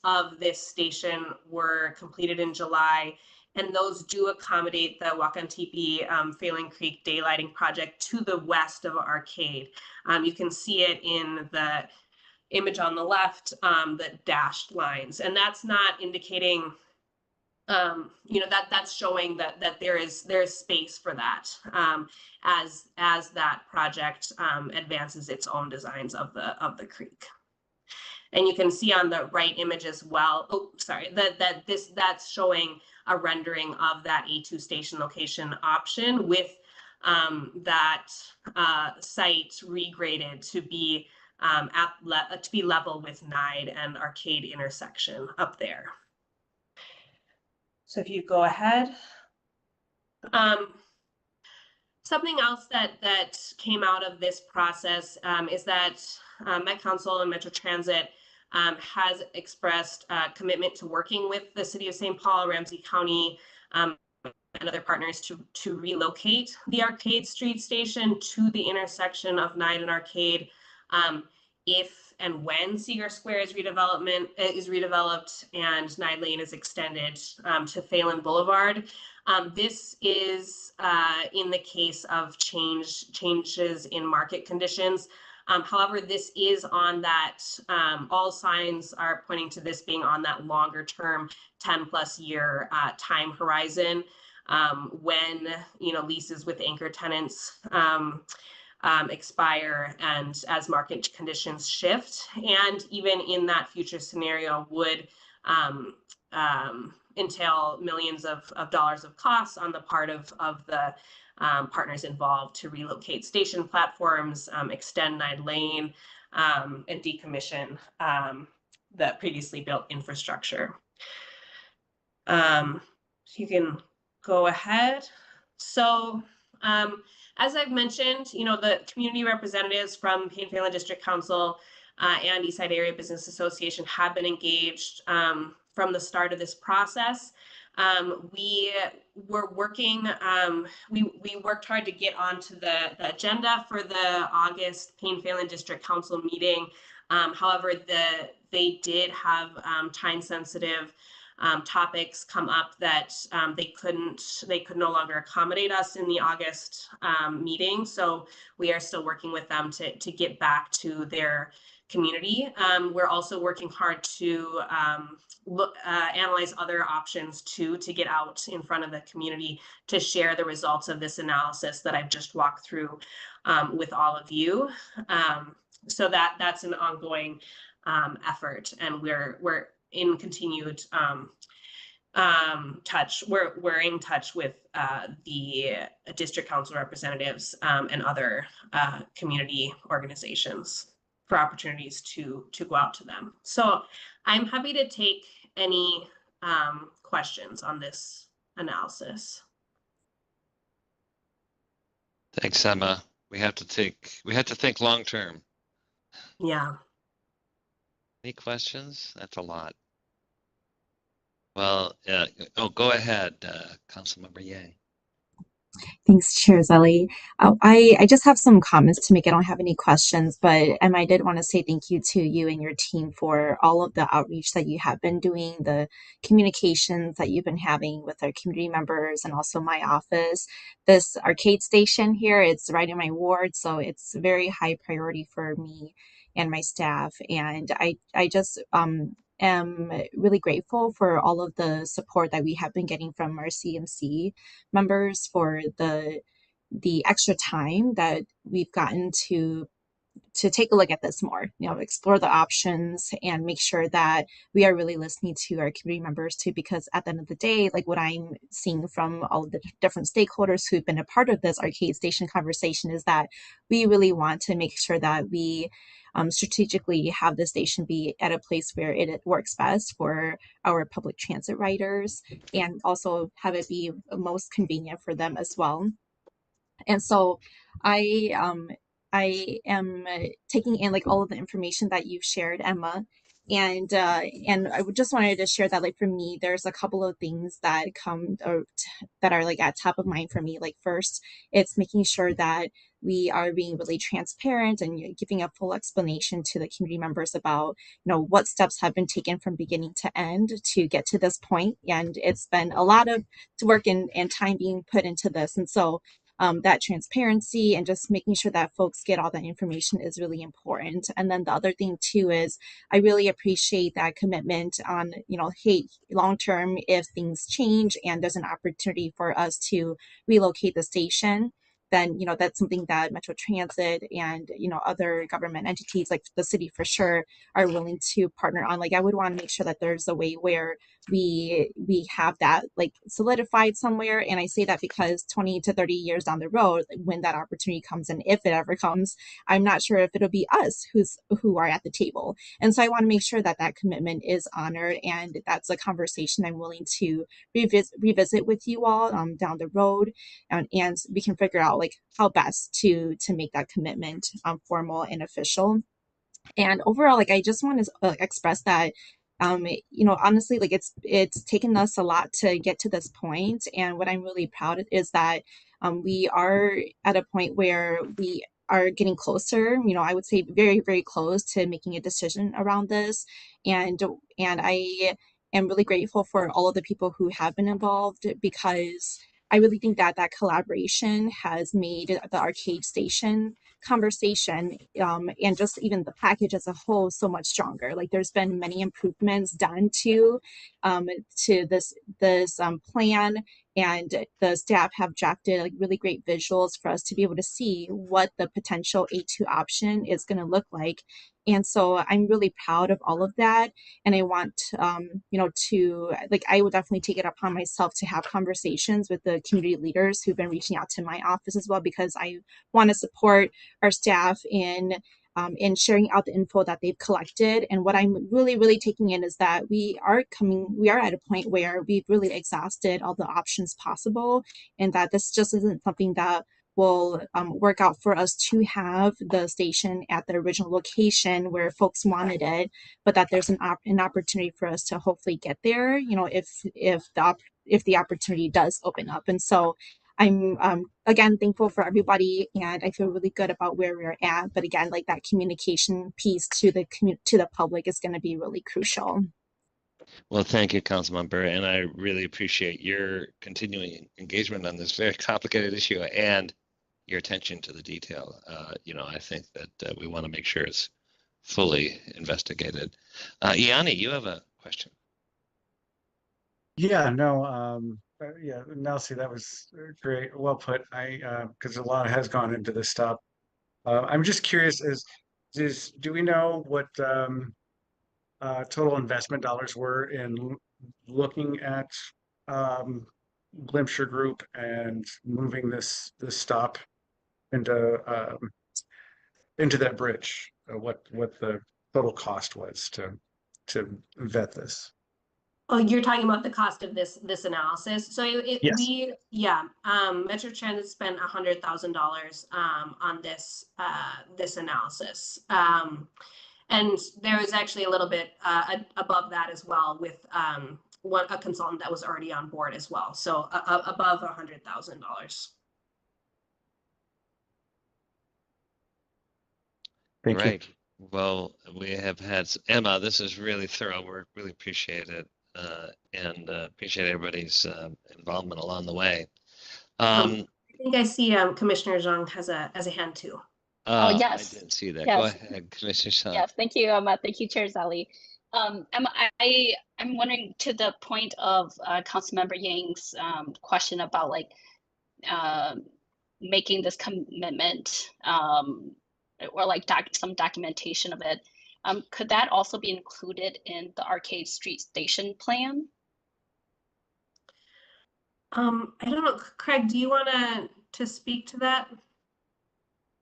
of this station were completed in July, and those do accommodate the Wakantipi Failing Creek daylighting project to the west of Arcade. You can see it in the image on the left, the dashed lines, and that's not indicating, that's showing that there is space for that as that project advances its own designs of the creek. And you can see on the right image as well. Oh, sorry, that's showing a rendering of that A2 station location option with that site regraded to be level with Nide and Arcade intersection up there. So if you go ahead. Something else that came out of this process is that Met Council and Metro Transit has expressed commitment to working with the City of St. Paul, Ramsey County, and other partners to relocate the Arcade Street Station to the intersection of Nide and Arcade if and when Seeger Square is redeveloped and Nide Lane is extended to Phelan Boulevard. This is in the case of changes in market conditions. However, this is on that, all signs are pointing to this being on that longer term 10+ year time horizon when leases with anchor tenants expire and as market conditions shift, and even in that future scenario would entail millions of dollars of costs on the part of the partners involved to relocate station platforms, extend Nide Lane, and decommission the previously built infrastructure. You can go ahead. So as I've mentioned, the community representatives from Payne-Phelan District Council and Eastside Area Business Association have been engaged from the start of this process. We were working, we worked hard to get onto the agenda for the August Payne-Phelan District Council meeting. However, they did have time-sensitive topics come up that they could no longer accommodate us in the August meeting. So we are still working with them to get back to their community. We're also working hard to analyze other options to get out in front of the community to share the results of this analysis that I've just walked through with all of you. So that's an ongoing effort, and we're in continued touch. We're in touch with the district council representatives and other community organizations for opportunities to go out to them. So I'm happy to take any questions on this analysis. Thanks, Emma. We have to think long term. Yeah. Any questions? That's a lot. Well, go ahead, Councilmember Yang. Thanks, Chair Zelle. I just have some comments to make. I don't have any questions, but I did want to say thank you to you and your team for all of the outreach that you have been doing, the communications that you've been having with our community members and also my office. This arcade station here, it's right in my ward, so it's very high priority for me and my staff. And I just am really grateful for all of the support that we have been getting from our CMC members for the extra time that we've gotten to take a look at this more, explore the options and make sure that we are really listening to our community members too, because at the end of the day, like what I'm seeing from all of the different stakeholders who've been a part of this arcade station conversation is that we really want to make sure that we strategically have the station be at a place where it works best for our public transit riders, and also have it be most convenient for them as well. And so I am taking in like all of the information that you've shared, Emma, and I just wanted to share that, like, for me, there's a couple of things that that are like at top of mind for me. Like, first, it's making sure that we are being really transparent and giving a full explanation to the community members about, what steps have been taken from beginning to end to get to this point. And it's been a lot of work and time being put into this. And so that transparency and just making sure that folks get all that information is really important. And then the other thing too is I really appreciate that commitment on, hey, long term, if things change and there's an opportunity for us to relocate the station, then, that's something that Metro Transit and, other government entities like the city for sure are willing to partner on. Like, I would want to make sure that there's a way where we have that like solidified somewhere. And I say that because 20 to 30 years down the road, when that opportunity comes, and if it ever comes, I'm not sure if it'll be us who are at the table. And so I want to make sure that that commitment is honored, and that's a conversation I'm willing to revisit with you all down the road, and we can figure out like how best to make that commitment formal and official. And overall, like, I just want to express that honestly, like, it's taken us a lot to get to this point, and what I'm really proud of is that we are at a point where we are getting closer, I would say very, very close to making a decision around this. And I am really grateful for all of the people who have been involved, because I really think that that collaboration has made the arcade station conversation and just even the package as a whole so much stronger. Like, there's been many improvements done to this plan, and the staff have drafted like really great visuals for us to be able to see what the potential A2 option is going to look like. And so I'm really proud of all of that. And I want, to, like, I would definitely take it upon myself to have conversations with the community leaders who've been reaching out to my office as well, because I want to support our staff in sharing out the info that they've collected. And what I'm really, really taking in is that we are at a point where we've really exhausted all the options possible, and that this just isn't something that will work out for us to have the station at the original location where folks wanted it, but that there's an opportunity for us to hopefully get there, if the opportunity does open up. And so I'm again thankful for everybody, and I feel really good about where we're at. But again, like, that communication piece to the public is going to be really crucial. Well, thank you, Councilmember, and I really appreciate your continuing engagement on this very complicated issue and your attention to the detail. I think that we want to make sure it's fully investigated. Ianni, you have a question. Yeah, no, yeah, Nelsie, that was great. Well put. Because a lot has gone into this stuff. I'm just curious, do we know what total investment dollars were in looking at Glimpsure Group and moving this stop into that bridge? What the total cost was to vet this? Oh, you're talking about the cost of this analysis. So Yes. Metro Transit spent $100,000 on this analysis, and there was actually a little bit above that as well with a consultant that was already on board as well. So above $100,000. Thank you. Well, we have had Emma. This is really thorough work. Really appreciate it, and appreciate everybody's involvement along the way. I think I see Commissioner Zhang has a hand too. Oh, I yes. didn't see that. Go Yes. ahead, Commissioner Shaw. Yes, thank you. Thank you, Chair Zelle. I'm wondering, to the point of Councilmember Yang's question about like making this commitment, or like some documentation of it. Could that also be included in the Arcade Street Station plan? I don't know, Craig, do you want to speak to that?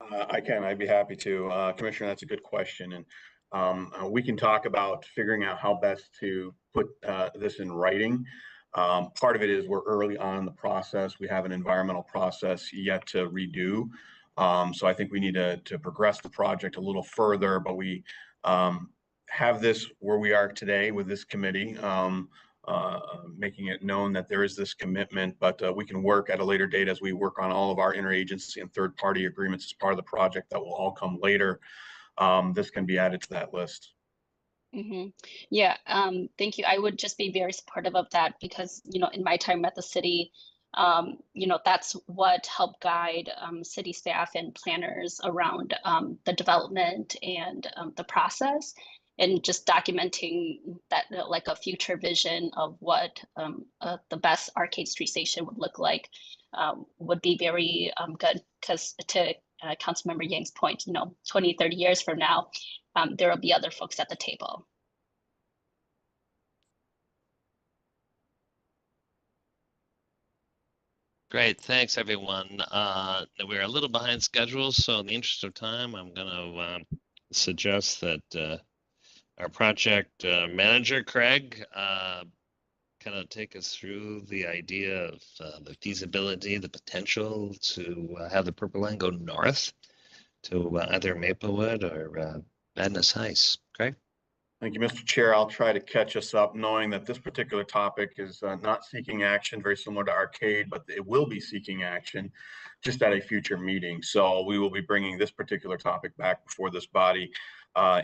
I can. I'd be happy to. Commissioner, that's a good question. And we can talk about figuring out how best to put this in writing. Part of it is we're early on in the process. We have an environmental process yet to redo. So I think we need to progress the project a little further, but we have this where we are today with this committee, making it known that there is this commitment, but we can work at a later date as we work on all of our interagency and third-party agreements as part of the project that will all come later. This can be added to that list. Mm-hmm. Yeah, thank you. I would just be very supportive of that because, in my time at the city, that's what helped guide city staff and planners around the development and the process, and just documenting that, like a future vision of what the best Arcade Street Station would look like would be very good, because to Councilmember Yang's point, 20, 30 years from now, there will be other folks at the table. Great, thanks everyone. We're a little behind schedule, so in the interest of time, I'm going to suggest that our project manager, Craig, kind of take us through the idea of the feasibility, the potential to have the Purple Line go north to either Maplewood or Madness Heights. Craig? Thank you, Mr. Chair. I'll try to catch us up, knowing that this particular topic is not seeking action, very similar to Arcade, but it will be seeking action just at a future meeting. So we will be bringing this particular topic back before this body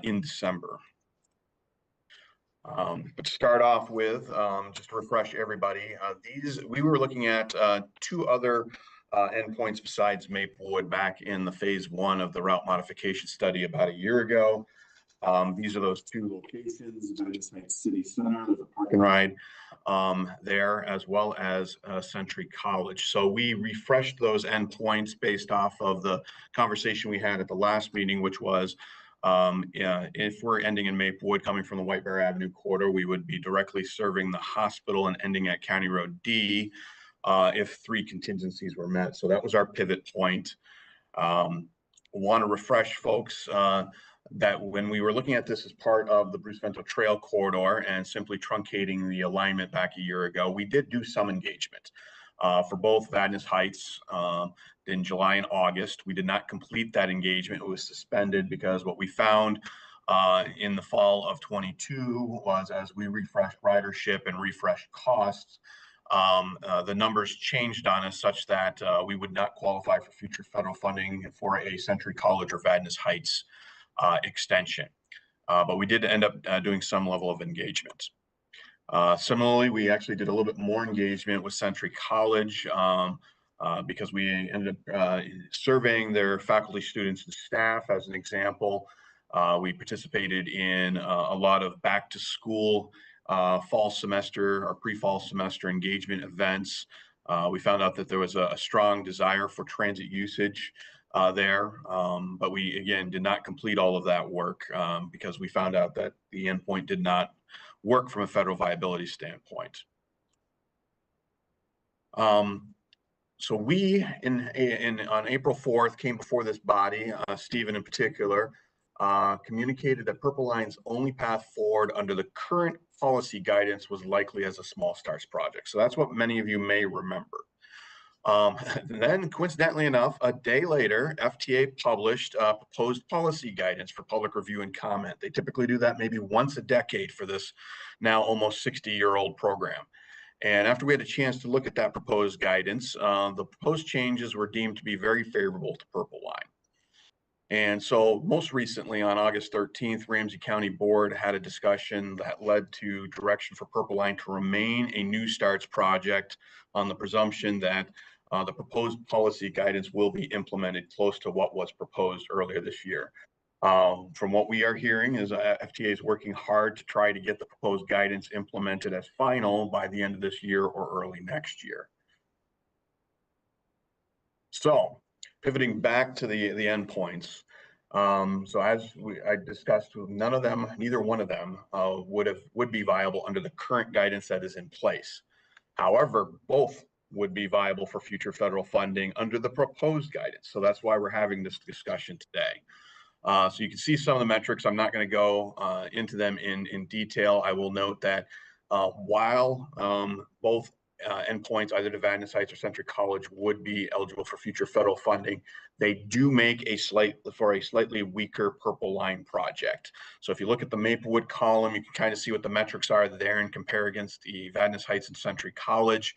in December. But to start off with, just to refresh everybody, we were looking at two other endpoints besides Maplewood back in the phase 1 of the route modification study about a year ago. These are those two locations, Madness Heights City Center, there's a park and ride there, as well as Century College. So we refreshed those endpoints based off of the conversation we had at the last meeting, which was if we're ending in Maplewood, coming from the White Bear Avenue corridor, we would be directly serving the hospital and ending at County Road D if 3 contingencies were met. So that was our pivot point. Want to refresh folks that when we were looking at this as part of the Bruce Vento Trail corridor and simply truncating the alignment back a year ago, we did do some engagement for both Madness Heights in July and August. We did not complete that engagement. It was suspended because what we found in the fall of 22 was, as we refreshed ridership and refreshed costs, the numbers changed on us such that we would not qualify for future federal funding for a Century College or Madness Heights extension. But we did end up doing some level of engagement. Similarly, we actually did a little bit more engagement with Century College because we ended up surveying their faculty, students, and staff as an example. We participated in a lot of back to school fall semester or pre-fall semester engagement events. We found out that there was a strong desire for transit usage there, but we, again, did not complete all of that work because we found out that the endpoint did not work from a federal viability standpoint. So we, on April 4th, came before this body, Stephen in particular, communicated that Purple Line's only path forward under the current policy guidance was likely as a small starts project. So that's what many of you may remember. Then, coincidentally enough, a day later, FTA published proposed policy guidance for public review and comment. They typically do that maybe once a decade for this now almost 60-year-old program. And after we had a chance to look at that proposed guidance, the proposed changes were deemed to be very favorable to Purple Line. And so most recently on August 13th, Ramsey County Board had a discussion that led to direction for Purple Line to remain a new starts project on the presumption that the proposed policy guidance will be implemented close to what was proposed earlier this year. From what we are hearing is FTA is working hard to try to get the proposed guidance implemented as final by the end of this year or early next year. So pivoting back to the endpoints. So as I discussed, neither one of them would be viable under the current guidance that is in place. However, both would be viable for future federal funding under the proposed guidance. So that's why we're having this discussion today. So you can see some of the metrics. I'm not going to go into them in detail. I will note that while both endpoints, either to Vadnais Heights or Century College, would be eligible for future federal funding, they do make a slightly weaker purple line project. So if you look at the Maplewood column, you can kind of see what the metrics are there and compare against the Vadnais Heights and Century College.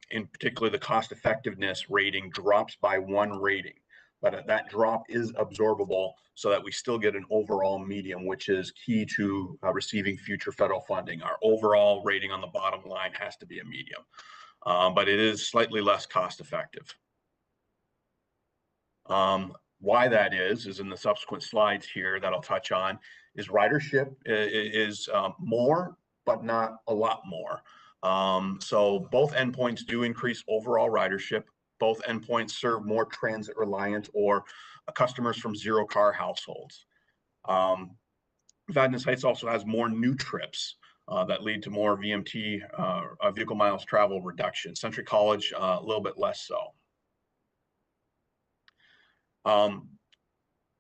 In particular, the cost effectiveness rating drops by 1 rating, but that drop is absorbable so that we still get an overall medium, which is key to receiving future federal funding. Our overall rating on the bottom line has to be a medium, but it is slightly less cost effective. Why that is in the subsequent slides here that I'll touch on, is ridership is more, but not a lot more. So both endpoints do increase overall ridership. Both endpoints serve more transit reliant or customers from zero car households. Vadnais Heights also has more new trips that lead to more VMT, vehicle miles travel reduction. Century College, a little bit less so.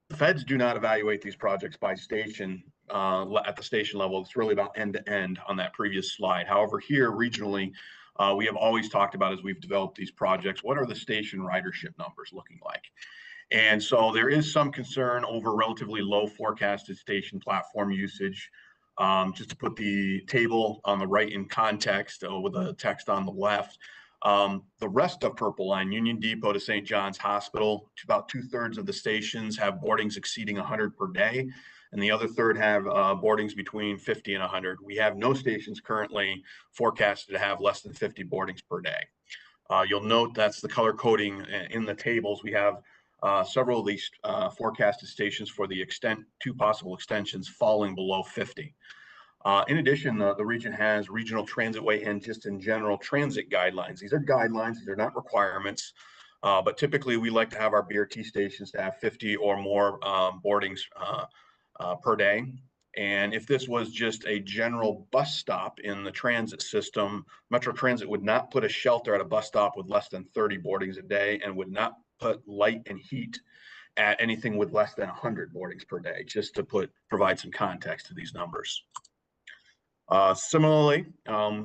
The feds do not evaluate these projects by station at the station level. It's really about end to end on that previous slide. However, here regionally, we have always talked about, as we've developed these projects, what are the station ridership numbers looking like? And so there is some concern over relatively low forecasted station platform usage. Just to put the table on the right in context with the text on the left, the rest of Purple Line, Union Depot to St. John's Hospital, about 2/3 of the stations have boardings exceeding 100 per day, and the other third have boardings between 50 and 100. We have no stations currently forecasted to have less than 50 boardings per day. You'll note that's the color coding in the tables. We have several of these forecasted stations for the two possible extensions falling below 50. In addition, the region has regional transitway and just in general transit guidelines. These are guidelines, these are not requirements, but typically we like to have our BRT stations to have 50 or more boardings per day. And if this was just a general bus stop in the transit system, Metro Transit would not put a shelter at a bus stop with less than 30 boardings a day and would not put light and heat at anything with less than 100 boardings per day, just to provide some context to these numbers. Similarly,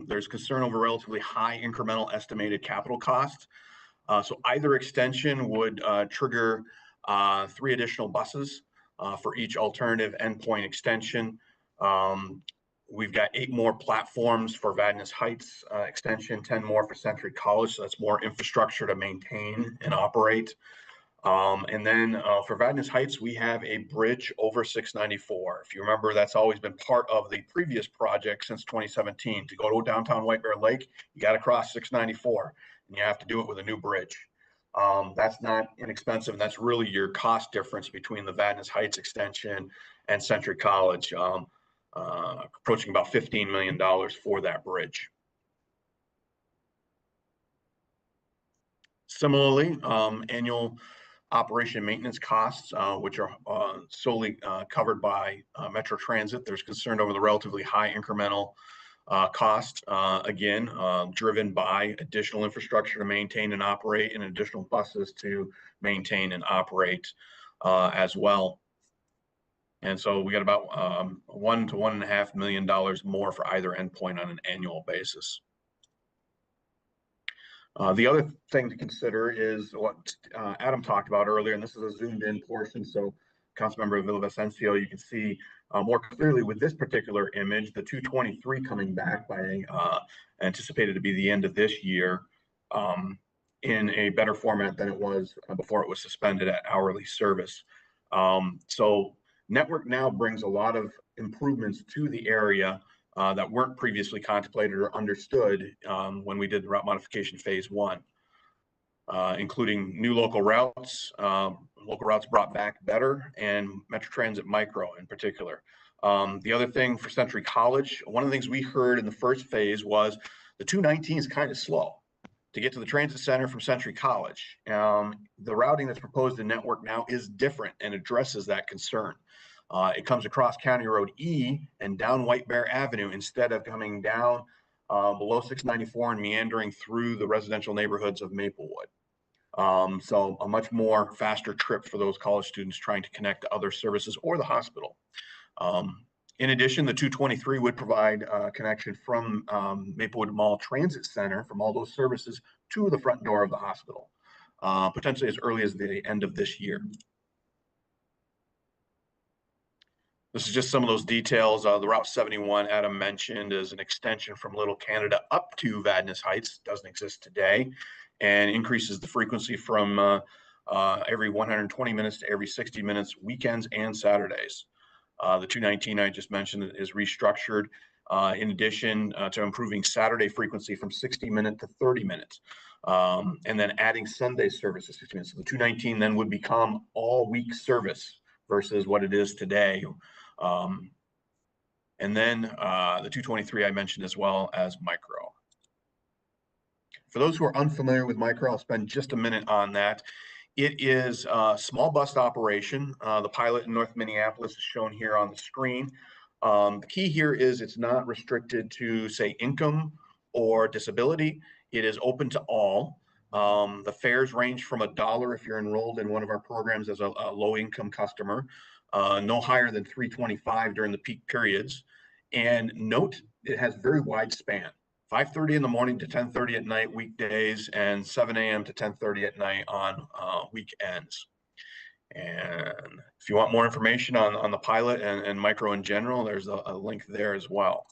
there's concern over relatively high incremental estimated capital costs. So either extension would trigger 3 additional buses for each alternative endpoint extension. We've got 8 more platforms for Vadnais Heights extension, 10 more for Century College. So that's more infrastructure to maintain and operate. And then for Vadnais Heights, we have a bridge over 694. If you remember, that's always been part of the previous project since 2017. To go to downtown White Bear Lake, you got to cross 694, and you have to do it with a new bridge. That's not inexpensive, and that's really your cost difference between the Vadnais Heights extension and Century College, approaching about $15 million for that bridge. Similarly, annual operation and maintenance costs, which are solely covered by Metro Transit. There's concern over the relatively high incremental cost, again, driven by additional infrastructure to maintain and operate and additional buses to maintain and operate as well. And so we got about $1 to $1.5 million more for either endpoint on an annual basis. The other thing to consider is what Adam talked about earlier, and this is a zoomed in portion. So Councilmember Villavicencio, you can see more clearly with this particular image, the 223 coming back by anticipated to be the end of this year in a better format than it was before it was suspended at hourly service. So Network now brings a lot of improvements to the area that weren't previously contemplated or understood when we did the route modification phase 1. including new local routes brought back better, and Metro Transit Micro in particular. The other thing for Century College, one of the things we heard in the first phase was the 219 is kind of slow to get to the transit center from Century College. The routing that's proposed in Network Now is different and addresses that concern. It comes across County Road E and down White Bear Avenue instead of coming down below 694 and meandering through the residential neighborhoods of Maplewood. So a much more faster trip for those college students trying to connect to other services or the hospital. In addition, the 223 would provide a connection from Maplewood Mall Transit Center from all those services to the front door of the hospital, potentially as early as the end of this year. This is just some of those details. The Route 71 Adam mentioned is an extension from Little Canada up to Vadnais Heights. Doesn't exist today, and increases the frequency from every 120 minutes to every 60 minutes, weekends and Saturdays. The 219 I just mentioned is restructured in addition to improving Saturday frequency from 60 minutes to 30 minutes. And then adding Sunday service to 60 minutes. So the 219 then would become all week service versus what it is today. And then the 223 I mentioned as well as Micro. For those who are unfamiliar with Micro, I'll spend just a minute on that. It is a small bus operation. The pilot in North Minneapolis is shown here on the screen. The key here is it's not restricted to, say, income or disability. It is open to all. The fares range from $1 if you're enrolled in one of our programs as a low-income customer, no higher than $3.25 during the peak periods. And note, it has very wide span. 5:30 in the morning to 10:30 at night weekdays, and 7 a.m. to 10:30 at night on weekends. And if you want more information on the pilot and Micro in general, there's a link there as well.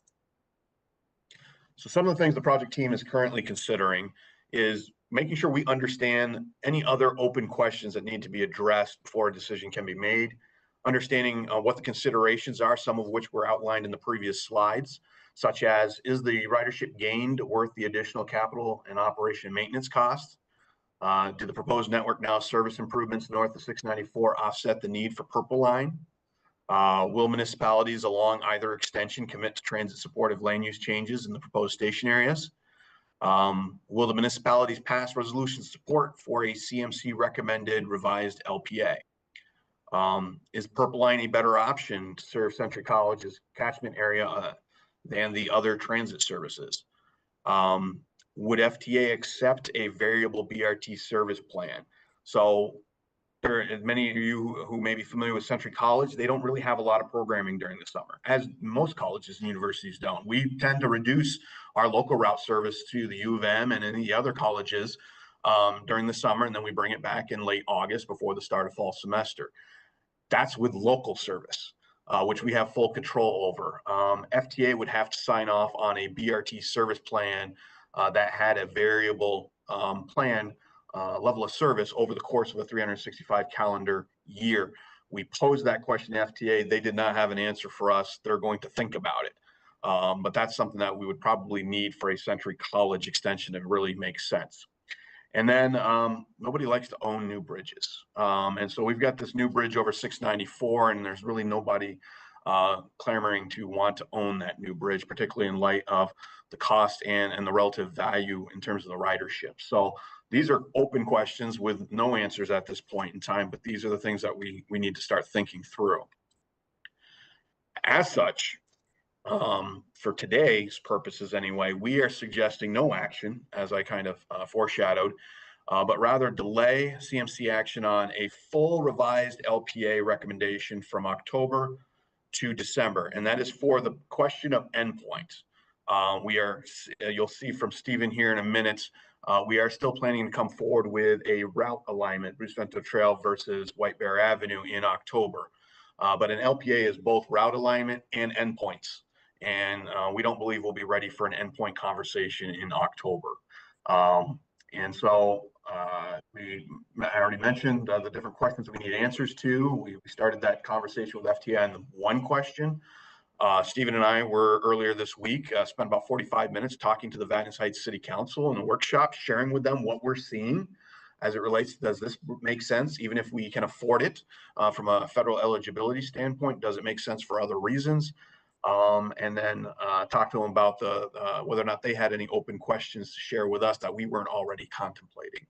So some of the things the project team is currently considering is making sure we understand any other open questions that need to be addressed before a decision can be made, understanding what the considerations are, some of which were outlined in the previous slides, such as, is the ridership gained worth the additional capital and operation and maintenance costs? Do the proposed Network Now service improvements north of 694 offset the need for Purple Line? Will municipalities along either extension commit to transit supportive land use changes in the proposed station areas? Will the municipalities pass resolution support for a CMC recommended revised LPA? Is Purple Line a better option to serve Century College's catchment area than the other transit services? Would FTA accept a variable BRT service plan? So there are many of you who may be familiar with Century College, they don't really have a lot of programming during the summer, as most colleges and universities don't. We tend to reduce our local route service to the U of M and any other colleges during the summer, and then we bring it back in late August before the start of fall semester. That's with local service, which we have full control over. FTA would have to sign off on a BRT service plan that had a variable plan level of service over the course of a 365 calendar year. We posed that question to FTA. They did not have an answer for us. They're going to think about it. But that's something that we would probably need for a Century College extension to really make sense. And then nobody likes to own new bridges. And so we've got this new bridge over 694, and there's really nobody clamoring to want to own that new bridge, particularly in light of the cost and the relative value in terms of the ridership. So these are open questions with no answers at this point in time, but these are the things that we need to start thinking through. As such, for today's purposes anyway, we are suggesting no action, as I kind of foreshadowed, but rather delay CMC action on a full revised LPA recommendation from October to December, and that is for the question of endpoints. You'll see from Stephen here in a minute, we are still planning to come forward with a route alignment, Bruce Vento Trail versus White Bear Avenue in October. But an LPA is both route alignment and endpoints. And we don't believe we'll be ready for an endpoint conversation in October. And so I already mentioned the different questions we need answers to. We started that conversation with FTA on the one question. Stephen and I were earlier this week, spent about 45 minutes talking to the Vadnais Heights City Council in a workshop, sharing with them what we're seeing as it relates, does this make sense, even if we can afford it from a federal eligibility standpoint? Does it make sense for other reasons? And then talk to them about whether or not they had any open questions to share with us that we weren't already contemplating.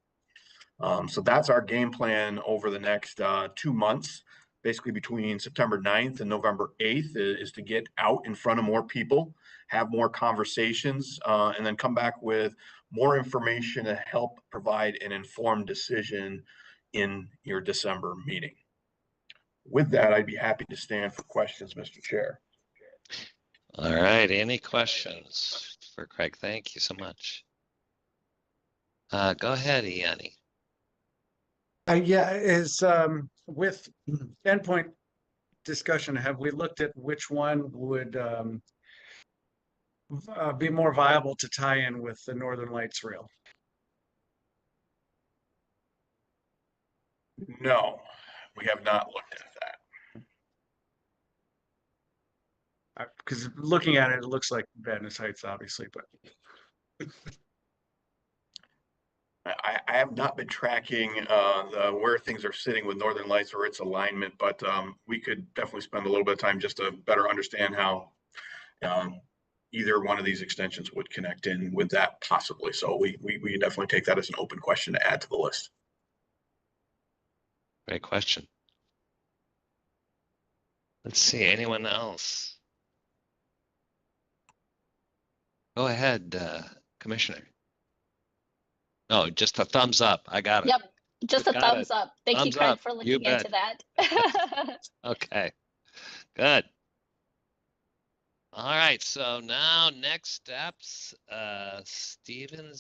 So that's our game plan over the next 2 months, basically between September 9th and November 8th, is to get out in front of more people, have more conversations, and then come back with more information to help provide an informed decision in your December meeting. With that, I'd be happy to stand for questions, Mr. Chair. All right, any questions for Craig? Thank you so much. Go ahead, Ianni. Yeah, with endpoint discussion, have we looked at which one would be more viable to tie in with the Northern Lights Rail? No, we have not looked at that. Because looking at it, it looks like Venice Heights, obviously, but I have not been tracking where things are sitting with Northern Lights or its alignment, but we could definitely spend a little bit of time just to better understand how either one of these extensions would connect in with that possibly. So we definitely take that as an open question to add to the list. Great question. Let's see, anyone else? Go ahead, Commissioner. No, just a thumbs up. I got it. Yep, just a thumbs up. Thank you, Thumbs Craig, up. for You looking into bet. that. Okay, good. All right, so now next steps, Stephen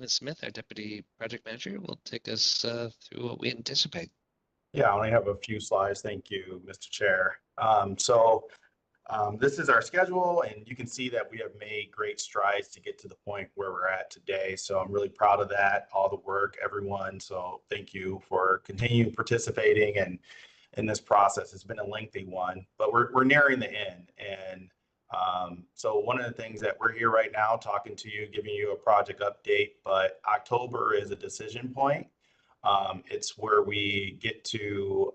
Smith, our Deputy Project Manager, will take us through what we anticipate. Yeah, I only have a few slides. Thank you, Mr. Chair. This is our schedule, and you can see that we have made great strides to get to the point where we're at today. So I'm really proud of that, all the work, everyone. So thank you for continuing participating and in this process. It's been a lengthy one, but we're nearing the end. And so one of the things that we're here right now talking to you, giving you a project update, but October is a decision point. It's where we get to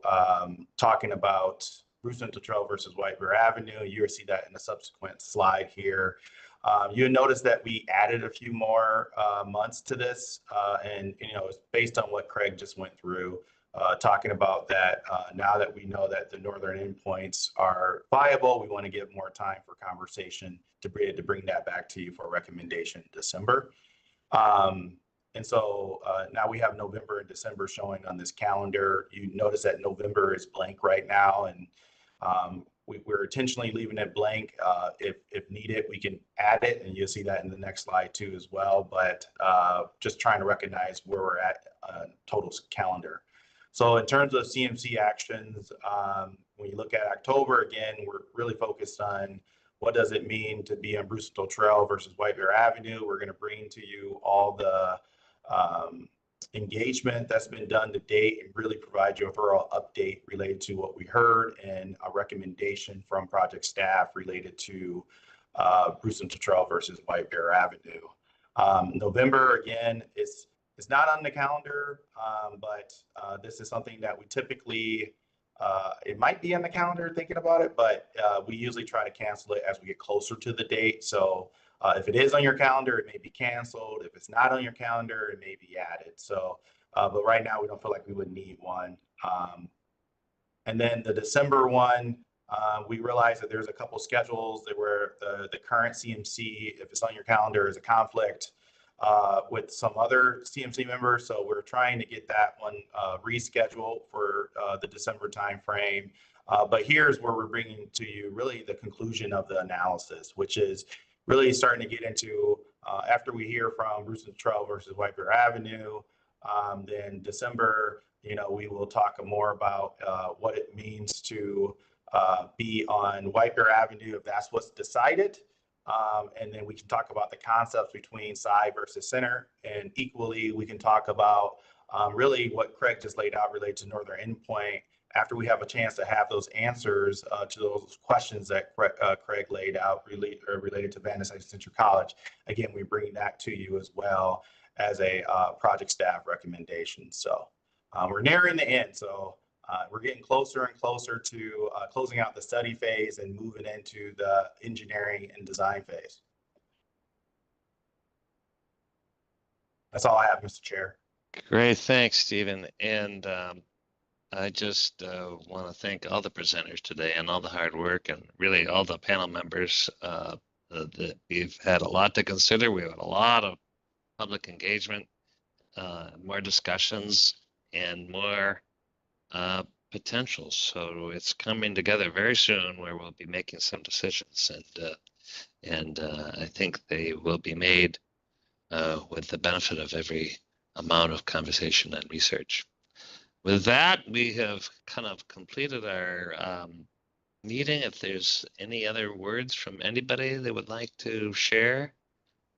talking about Bruce Central Trail versus White Bear Avenue. You'll see that in a subsequent slide here. You'll notice that we added a few more months to this, and it's based on what Craig just went through, talking about that. Now that we know that the northern endpoints are viable, we want to give more time for conversation to bring that back to you for a recommendation in December. And so now we have November and December showing on this calendar. You notice that November is blank right now, and we're intentionally leaving it blank. If needed, we can add it, and you'll see that in the next slide too as well. But just trying to recognize where we're at total calendar. So in terms of CMC actions, when you look at October, again, we're really focused on what does it mean to be on Bruce Central Trail versus White Bear Avenue. We're going to bring to you all the engagement that's been done to date and really provide you a thorough update related to what we heard and a recommendation from project staff related to Bruce Central Trail versus White Bear Avenue. November, again, is not on the calendar, but this is something that we typically, it might be on the calendar thinking about it, but we usually try to cancel it as we get closer to the date. So if it is on your calendar, it may be canceled. If it's not on your calendar, it may be added. So, but right now we don't feel like we would need one. And then the December one, we realize that there's a couple schedules that where the current CMC, if it's on your calendar, is a conflict with some other CMC members. So we're trying to get that one rescheduled for the December timeframe. But here's where we're bringing to you really the conclusion of the analysis, which is really starting to get into after we hear from Bruce Central Trail versus White Bear Avenue, then December, we will talk more about what it means to be on White Bear Avenue if that's what's decided. And then we can talk about the concepts between side versus center. And equally, we can talk about really what Craig just laid out related to northern endpoint after we have a chance to have those answers to those questions that Craig laid out related to Van Nuys Central College, again, we bring that to you as well as a project staff recommendation. So we're nearing the end. So we're getting closer and closer to closing out the study phase and moving into the engineering and design phase. That's all I have, Mr. Chair. Great, thanks, Stephen. And I just want to thank all the presenters today and all the hard work and really all the panel members. That we've had a lot to consider. We had a lot of public engagement, more discussions, and more potential. So it's coming together very soon where we'll be making some decisions, and I think they will be made with the benefit of every amount of conversation and research. With that, we have kind of completed our meeting. If there's any other words from anybody that would like to share,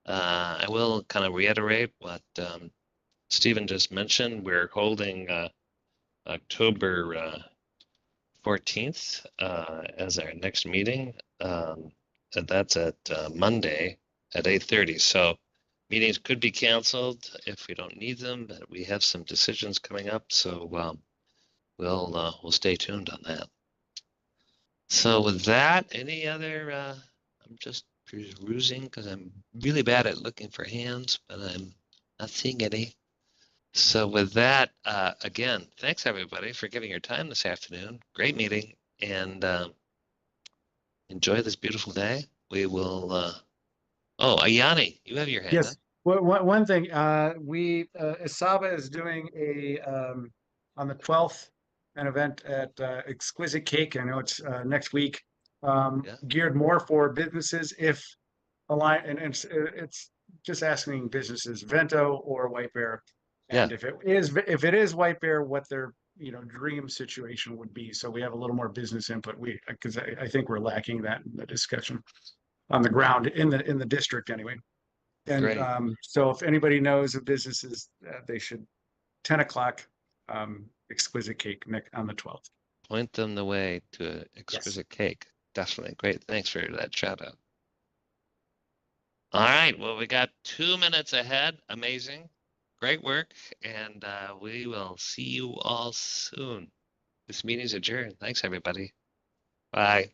I will kind of reiterate what Stephen just mentioned. We're holding October 14th as our next meeting. And that's at Monday at 8:30. So meetings could be canceled if we don't need them, but we have some decisions coming up. So we'll stay tuned on that. So with that, any other, I'm just perusing because I'm really bad at looking for hands, but I'm not seeing any. So with that, again, thanks everybody for giving your time this afternoon. Great meeting, and enjoy this beautiful day. We will, oh, Ianni, you have your hand Yes. up. Well, one thing, Isaba is doing on the 12th, an event at Exquisite Cake. I know it's next week, Yeah. geared more for businesses if and it's just asking businesses, Vento or White Bear. And Yeah. if it is White Bear, what their dream situation would be. So we have a little more business input. Because I think we're lacking that in the discussion on the ground in the district anyway. And Great. so if anybody knows of businesses, they should 10 o'clock Exquisite Cake on the 12th. Point them the way to Exquisite Cake. Definitely. Great. Thanks for that shout out. All right. Well, we got 2 minutes ahead. Amazing. Great work. And we will see you all soon. This meeting's adjourned. Thanks, everybody. Bye.